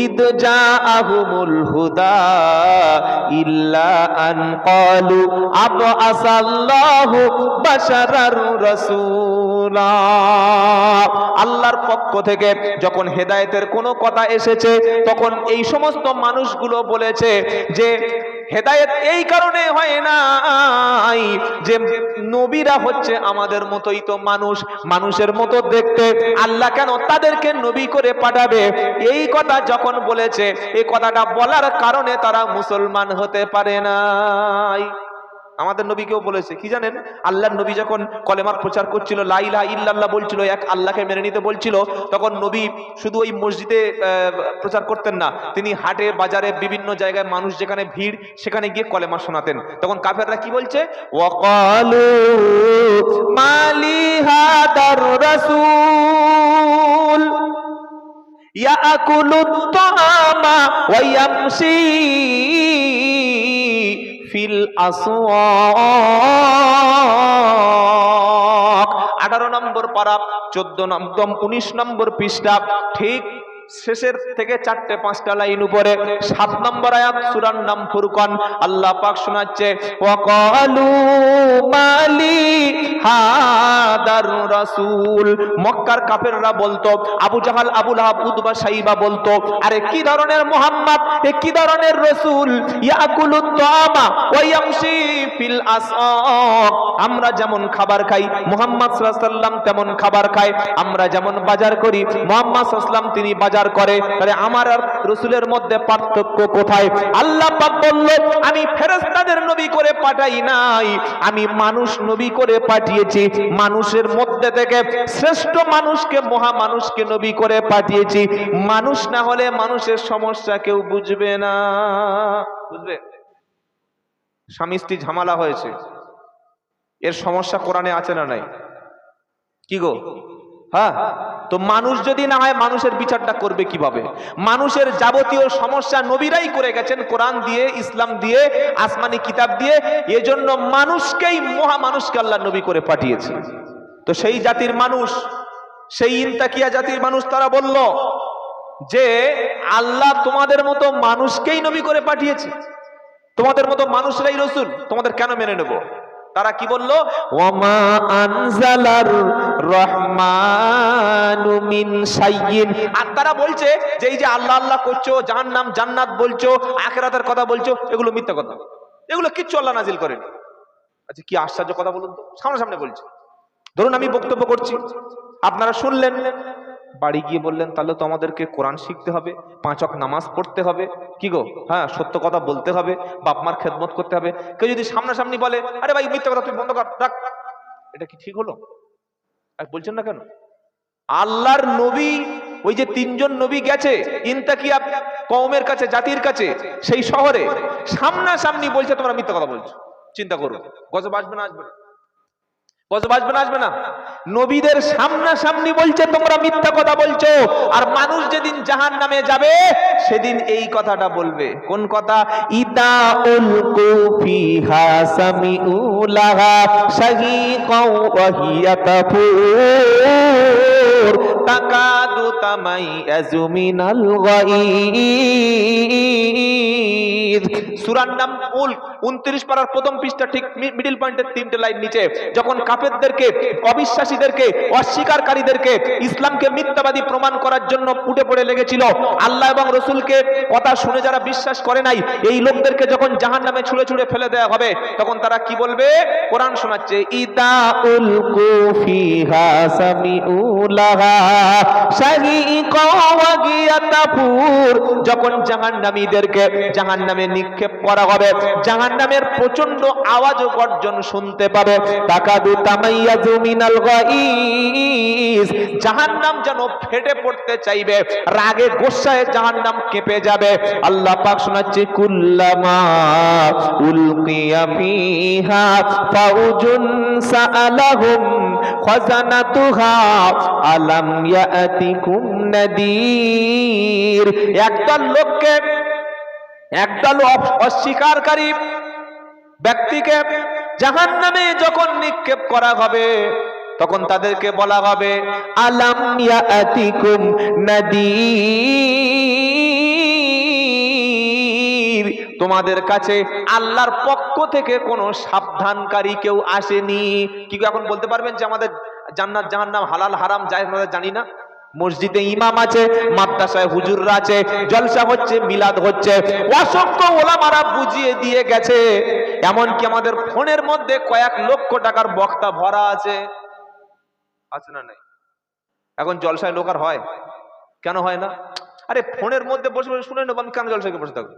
ইদ জাআহুমুল হুদা ইল্লা আন ক্বালু আবআসাল্লাহু বাশারার রাসূলা। আল্লাহর পক্ষ থেকে যখন হেদায়েতের কোনো কথা এসেছে তখন এই সমস্ত মানুষগুলো বলেছে যে হেদায়েত এই কারণে হয় নাই যে নবীরা হচ্ছে আমাদের মতোই তো মানুষ, মানুষের মতো দেখতে, আল্লাহ কেন তাদেরকে নবী করে পাঠাবে? এই কথা যখন বলেছে, এই কথাটা বলার কারণে তারা মুসলমান হতে পারে নাই। আমাদের নবীকেও বলেছে কি জানেন? আল্লাহর নবী যখন কলেমার প্রচার করছিল, লা ইলাহা ইল্লাল্লাহ বলছিল, এক আল্লাহকে মেনে নিতে বলছিল, তখন নবী শুধু ওই মসজিদে প্রচার করতেন না, তিনি হাটে বাজারে বিভিন্ন জায়গায় মানুষ যেখানে ভিড় সেখানে গিয়ে কলেমা শোনাতেন। তখন কাফেররা কি বলছে? ওয়াকালু মালি হাদার রাসূল ইয়াকুলুত তাআমা ওয়া ইয়ামশি ফিল আসওয়াক। 18 নম্বর পারা, 14 নম্বর, 19 নম্বর পৃষ্ঠা, ঠিক শেষের থেকে 4-5টা লাইন উপরে 7 নম্বর আয়াত, সূরার নাম ফুরকান। আল্লাহ পাক শোনাচ্ছে ওয়াকালু মালি হাদার রাসূল। মক্কার কাফেররা বলতো, আবু জাহাল, আবু লাহাব, উতবা, সাইবা বলতো, আরে কি ধরনের মুহাম্মদ, এ কি ধরনের রাসূল, ইয়াকুলুত তাআমা ওয়া ইয়ামশি ফিল আসওয়াক। আমরা যেমন খাবার খাই মুহাম্মদ সাল্লাল্লাহু আলাইহি ওয়াসাল্লাম তেমন খাবার খায়, আমরা যেমন বাজার করি মুহাম্মদ সাল্লাল্লাহু আলাইহি ওয়াসাল্লাম তিনি বাজার অস্বীকার করে, তাহলে আমার আর রসুলের মধ্যে পার্থক্য কোথায়? আল্লাহ পাক বলল, আমি ফেরেশতাদের নবী করে পাঠাই নাই, আমি মানুষ নবী করে পাঠিয়েছি। মানুষের মধ্যে থেকে শ্রেষ্ঠ মানুষকে, মহা মানুষকে নবী করে পাঠিয়েছি। মানুষ না হলে মানুষের সমস্যা কেউ বুঝবে না। বুঝবে? স্বামী স্ত্রী ঝামেলা হয়েছে, এর সমস্যা কোরআনে আছে না নাই? কি গো? হ্যাঁ, তো মানুষ যদি না হয় মানুষের বিচারটা করবে কিভাবে? মানুষের যাবতীয় সমস্যা নবীরাই করে গেছেন, কোরআন দিয়ে, ইসলাম দিয়ে, আসমানি কিতাব দিয়ে। এজন্য মানুষকেই, মহা মানুষকে আল্লাহ নবী করে পাঠিয়েছে। তো সেই জাতির মানুষ, সেই ইনতাকিয়া জাতির মানুষ, তারা বলল যে আল্লাহ তোমাদের মতো মানুষকেই নবী করে পাঠিয়েছে, তোমাদের মতো মানুষরাই রসুল, তোমাদের কেন মেনে নেব? তারা কি বলল? ওয়ামা আনজালার রহমানু মিন শাইইন। আর তারা বলছে যে এই যে আল্লাহ আল্লাহ করছো, জাহান্নাম জান্নাত বলছো, আখিরাতের কথা বলছো, এগুলো মিথ্যা কথা, এগুলো কিচ্ছু আল্লাহ নাজিল করেনি। আচ্ছা, কি আশ্চর্য কথা বলুন তো, সামনাসামনি বলছে। ধরুন আমি বক্তব্য করছি, আপনারা শুনলেন, বাড়ি গিয়ে বললেন তাহলে তো আমাদেরকে কোরআন শিখতে হবে, 5 ওয়াক্ত নামাজ পড়তে হবে, কি গো? হ্যাঁ, সত্য কথা বলতে হবে, বাপ মার খেদমত করতে হবে। কেউ যদি সামনাসামনি বলে আরে ভাই মিথ্যা কথা, তুই বন্ধ কর, রাখ, এটা কি ঠিক হলো? আর বলছেন না কেন? আল্লাহর নবী, ওই যে 3 জন নবী গেছে ইনতাকিয়া কওমের কাছে, জাতির কাছে, সেই শহরে সামনাসামনি বলছে তোমরা মিথ্যা কথা বলছো। চিন্তা করো, গজব আসবে না? আসবে না? গজব আসবে না? আসবে না? নবীদের সামনাসামনি বলছে তোমরা মিথ্যা কথা বলছো। আর মানুষ যেদিন জাহান্নামে যাবে সেদিন এই কথাটা বলবে। কোন কথা? ইদা উলকু ফিহা সামিউ লাহা শাহীকাও ওয়া হিয়া তাফুর তাকাদু তামাইয়াজু মিনাল গায়ীদ। সূরার নাম উল, 29 পারার প্রথম পৃষ্ঠা, ঠিক মিডল পয়েন্টের 3টে লাইন নিচে, যখন কাফেরদেরকে, অবিশ্বাসীদেরকে, অস্বীকারীদেরকে, ইসলামকে মিথ্যাবাদী প্রমাণ করার জন্য উঠে পড়ে লেগেছিল, আল্লাহ এবং রসুলকে কথা শুনে যারা বিশ্বাস করে নাই, এই লোকদেরকে যখন জাহান্নামে ছুঁড়ে ছুঁড়ে ফেলে দেওয়া হবে, তখন তারা কি বলবে? কোরআন শোনাচ্ছে, ইদা উলকু ফিহা সামিউ লাহা শাহীকা ওয়া হিয়া তাফুর। যখন জাহান্নামীদেরকে জাহান্নামে নিক্ষেপ করা হবে, জাহান্নামের প্রচন্ড আওয়াজ ও গর্জন শুনতে পাবে। তাকাদু তামাইয়াজু মিনাল গায়ীজ, জাহান্নাম যেন ফেটে পড়তে চাইবে, রাগে গোসায় জাহান্নাম কেঁপে যাবে। আল্লাহ পাক শোনাচ্ছে, কুল্লামা উলকিয়া ফিহা ফাউজুন সাআলাহুম খাযানাতুহা আলাম ইয়াতিকুম নাদির। একদল লোককে, একদল অস্বীকারী ব্যক্তিকে জাহান্নামে যখন নিক্ষেপ করা হবে, তখন তাদেরকে বলা হবে, আলাম ইয়াতিকুম নাদির, তোমাদের কাছে আল্লাহর পক্ষ থেকে কোনো সাবধানকারী কেউ আসেনি। কি এখন বলতে পারবেন যে আমাদের জান্নাত জাহান্নাম, হালাল হারাম জায়েজ আমরা জানি না? মসজিদে ইমাম আছে, মাদ্রাসায় হুজুররা আছে, জলসা হচ্ছে, মিলাদ হচ্ছে, অসংখ্য ওলামারা বুঝিয়ে দিয়ে গেছে। এমনকি আমাদের ফোনের মধ্যে কয়েক লক্ষ টাকার বক্তা ভরা আছে, আছে না নাই? এখন জলসায় লোক আর হয়? কেন হয় না? আরে ফোনের মধ্যে বসে বসে শুনে নেব, আমি কেন জলসায় বসে থাকবো?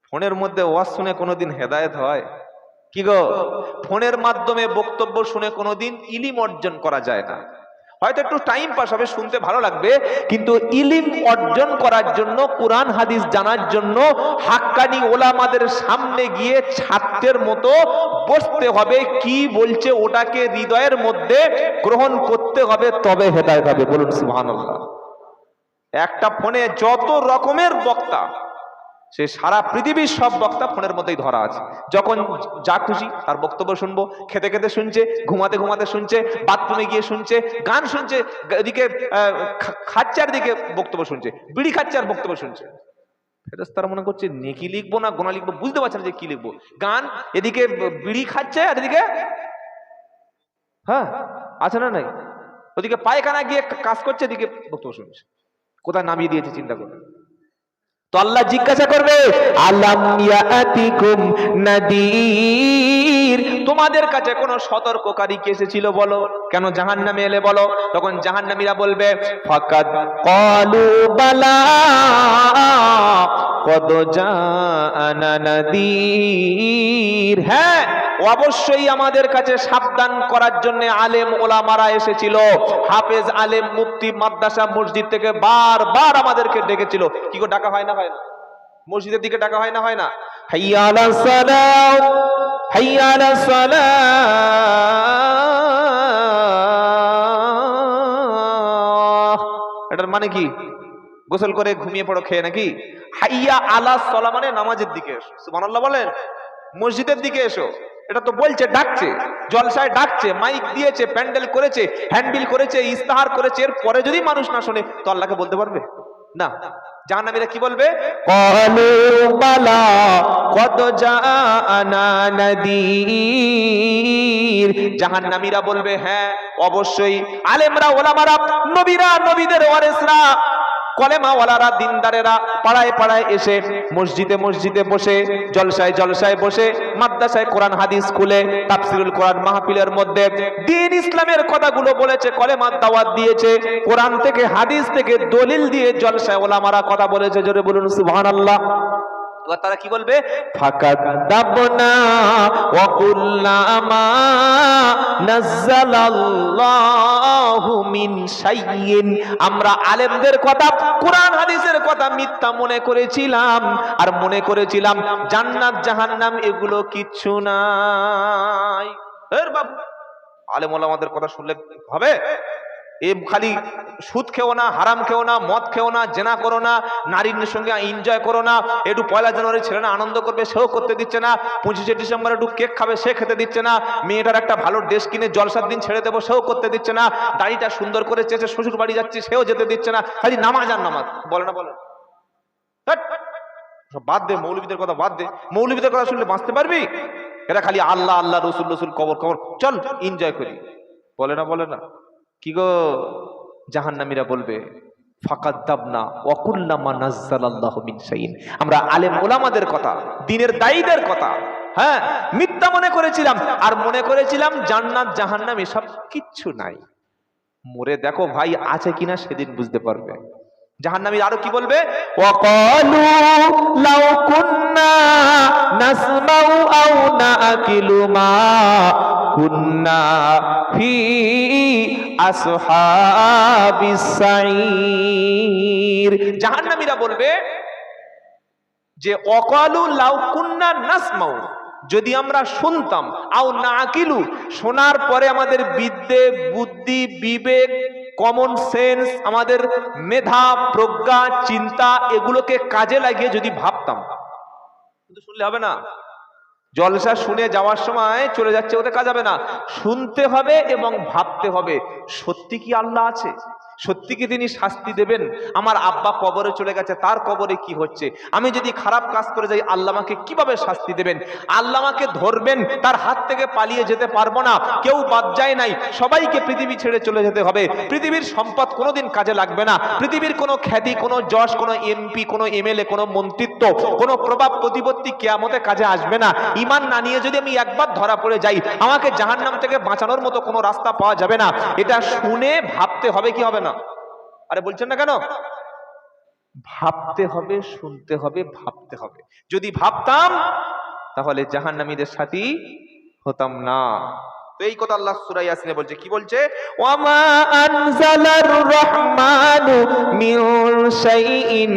ফোনের মধ্যে ওয়াজ শুনে কোনোদিন হেদায়েত হয়? কি গো? ফোনের মাধ্যমে বক্তব্য শুনে কোনোদিন ইলম অর্জন করা যায় না। হয়তো একটু টাইম পাস হবে, শুনতে ভালো লাগবে, কিন্তু ইলম অর্জন করার জন্য, কোরআন হাদিস জানার জন্য হাক্কানি ওলামাদের সামনে গিয়ে ছাত্রের মতো বসতে হবে, কি বলছে ওটাকে হৃদয়ের মধ্যে গ্রহণ করতে হবে, তবে হেদায়েত হবে। বলুন সুবহানাল্লাহ। একটা ফোনে যত রকমের বক্তা, সে সারা পৃথিবীর সব বক্তা ফোনের মধ্যেই ধরা আছে। যখন যা খুশি তার বক্তব্য শুনবো, খেতে খেতে শুনছে, ঘুমাতে ঘুমাতে শুনছে, বাথরুমে গিয়ে শুনছে, গান শুনছে, এদিকে খাচ্ছে আর এদিকে বক্তব্য শুনছে, বিড়ি খাচ্ছে আর বক্তব্য শুনছে। ফেরেশতারা মনে করছে নেকি লিখবো না গোনা লিখবো, বুঝতে পারছে না যে কি লিখবো। গান, এদিকে বিড়ি খাচ্ছে আর এদিকে, হ্যাঁ আছে না নাই, ওদিকে পায়খানা গিয়ে কাজ করছে, এদিকে বক্তব্য শুনছে। কোথায় নামিয়ে দিয়েছে চিন্তা করে। তো আল্লাহ জিজ্ঞাসা করবে আলাম ইয়াতিকুম নাদির, তোমাদের কাছে কোনো সতর্ককারী কি এসেছিল বলো, কেন জাহান্নামে এলে বলো? তখন জাহান্নামীরা বলবে ফাকাদ ক্বালু বালা কদ জাআনা নাদির, হ্যাঁ অবশ্যই আমাদের কাছে সাবধান করার জন্য আলেম ওলামারা এসেছিল, হাফেজ আলেম মুফতি মাদ্রাসা মসজিদ থেকে বারবার আমাদেরকে ডেকেছিল। কি গো ডাকা হয় না হয় না? মসজিদের দিকে ডাকা হয় না হয় না? হাইয়া আলাস সালাহ, হাইয়া আলাস সালাহ, এটার মানে কি? গোসল করে ঘুমিয়ে পড়ো খেয়ে নাকি? হাইয়া আলাস সালাহ মানে নামাজের দিকে এসো। সুবহানাল্লাহ বলেন। মসজিদের দিকে এসো, এটা তো বলছে, ডাকছে, জলসায় ডাকছে, মাইক দিয়েছে, প্যান্ডেল করেছে, হ্যান্ডবিল করেছে, ইস্তাহার করেছে, এর পরে যদি মানুষ না শোনে তো আল্লাহকে বলতে পারবে না। জাহান্নামীরা কি বলবে? ক্বালু বালা কদ জাআনা নাদির, জাহান্নামীরা বলবে হ্যাঁ অবশ্যই আলেমরা ওলামারা নবীরা নবীদের ওয়ারিসরা কলেমা ওয়ালারা দিনদারেরা পাড়ায় পাড়ায় এসে মসজিদে মসজিদে বসে জলসায় জলসায় বসে মাদ্রাসায় কোরআন হাদিস খুলে তাফসিরুল কোরআন মাহফিলের মধ্যে দ্বীন ইসলামের কথাগুলো বলেছে, কলেমার দাওয়াত দিয়েছে, কোরআন থেকে হাদিস থেকে দলিল দিয়ে জলসায় ওলামারা কথা বলেছে। জোরে বলুন সুবহানাল্লাহ। এবার তারা কি বলবে? ফাকাদাবনা ওয়া কুল্লা মা নাযালাল্লাহু মিন শাইইন, আমরা আলেমদের কথা কোরআন হাদিসের কথা মিথ্যা মনে করেছিলাম, আর মনে করেছিলাম জান্নাত জাহান্নাম এগুলো কিচ্ছু নাই। এর বাবু আলেম ওলামাদের কথা শুনলে হবে? এ খালি সুদ খেও না, হারাম খেও না, মদ খেও না, জেনা করো না, নারীর সঙ্গে এনজয় করো না, একটু 1 জানুয়ারি ছেলেরা আনন্দ করবে সেও করতে দিচ্ছে না, 25শে ডিসেম্বর একটু কেক খাবে সে খেতে দিচ্ছে না, মেয়েটার একটা ভালো ড্রেস কিনে জলসার দিন ছেড়ে দেবো সেও করতে দিচ্ছে না, দাড়িটা সুন্দর করে চেয়েছে শ্বশুর বাড়ি যাচ্ছে সেও যেতে দিচ্ছে না, খালি নামাজ আর নামাজ। বলে না বলে? বাদ দে, মৌলবীদের কথা বাদ দে, মৌলবীদের কথা শুনলে বাঁচতে পারবি? এরা খালি আল্লাহ আল্লাহ রসুল রসুল কবর কবর, চল এনজয় করি। বলে না বলে না? কি গো, জাহান্নামীরা বলবে ফাকাদ্দাবনা ওয়া কুল্লা মা নাযালাল্লাহু মিন শাইইন, আমরা আলেম ওলামাদের কথা, দ্বীনের দায়ীদের কথা হ্যাঁ মিথ্যা মনে করেছিলাম, আর মনে করেছিলাম জান্নাত জাহান্নাম এসব কিচ্ছু নাই। মরে দেখো ভাই আছে কিনা সেদিন বুঝতে পারবে। জাহান্নামীরা আরো কি বলবে? ওয়া ক্বালু লাউ কুন্না নাসমাউ আও নাআকিলু মা কুন্না ফি আসহাবিস সাঈর, জাহান্নামীরা বলবে যে ওয়াকালু লাউ কুন্না নাসমাউ, যদি আমরা শুনতাম, আও নাআকিলু শোনার পরে আমাদের বিদ্যে বুদ্ধি বিবেক কমন সেন্স আমাদের মেধা প্রজ্ঞা চিন্তা এগুলোকে কাজে লাগিয়ে যদি ভাবতাম, কিন্তু শুনলে হবে না। জলসা শুনে যাওয়ার সময় চলে যাচ্ছে ওতে কাজ হবে না, শুনতে হবে এবং ভাবতে হবে সত্যি কি আল্লাহ আছে, সত্যি কি তিনি শাস্তি দেবেন, আমার আব্বা কবরে চলে গেছে তার কবরে কি হচ্ছে, আমি যদি খারাপ কাজ করে যাই আল্লাহ আমাকে কিভাবে শাস্তি দেবেন, আল্লাহ আমাকে ধরবেন, তার হাত থেকে পালিয়ে যেতে পারবো না, কেউ বাদ যায় নাই, সবাইকে পৃথিবী ছেড়ে চলে যেতে হবে, পৃথিবীর সম্পদ কোনোদিন কাজে লাগবে না, পৃথিবীর কোনো খ্যাতি কোনো যশ কোনো এমপি কোনো এমএলএ কোনো মন্ত্রিত্ব কোনো প্রভাব প্রতিপত্তি কিয়ামতে কাজে আসবে না। ঈমান না নিয়ে যদি আমি একবার ধরা পড়ে যাই আমাকে জাহান্নাম থেকে বাঁচানোর মতো কোনো রাস্তা পাওয়া যাবে না। এটা শুনে ভাবতে হবে কি হবে না? আরে বলছেন না কেন? ভাবতে হবে, শুনতে হবে, ভাবতে হবে। যদি ভাবতাম তাহলে জাহান্নামীদের সাথী হতাম না। তো এই কথা আল্লাহ সূরা ইয়াসিনে বলছে, কি বলছে? ওয়ামা আনজালার রহমানু মিন শাইইন,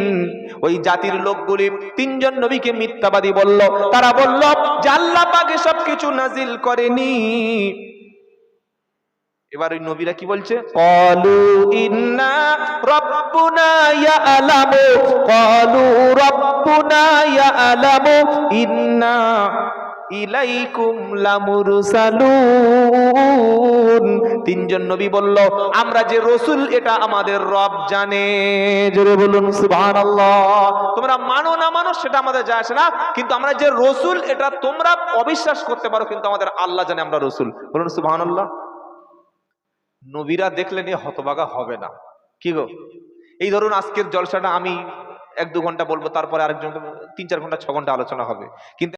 ওই জাতির লোকগুলি 3 জন নবীকে মিথ্যাবাদী বলল, তারা বলল যে আল্লাহ পাক সবকিছু নাজিল করেনি। এবার ওই নবীরা কি বলছে? ক্বালু ইন্না রাব্বুনা ইয়ালামু, ক্বালু রাব্বুনা ইয়ালামু ইন্না ইলাইকুম লামুরসালুন। 3 জন নবী বলল আমরা যে রাসূল এটা আমাদের রব জানে। জোরে বলুন সুবহানাল্লাহ। তোমরা মানো না মানো সেটা আমাদের যায় আসে না, কিন্তু আমরা যে রাসূল এটা তোমরা অবিশ্বাস করতে পারো, কিন্তু আমাদের আল্লাহ জানে আমরা রাসূল। বলুন সুবহানাল্লাহ। নবীরা দেখলেন এ হতবাগা হবে না। কি গো, এই ধরুন আজকের জলসাটা আমি 1-2 ঘন্টা বলবো, তারপরে আরেকজন 3-4 ঘন্টা 6 ঘন্টা আলোচনা হবে, কিন্তু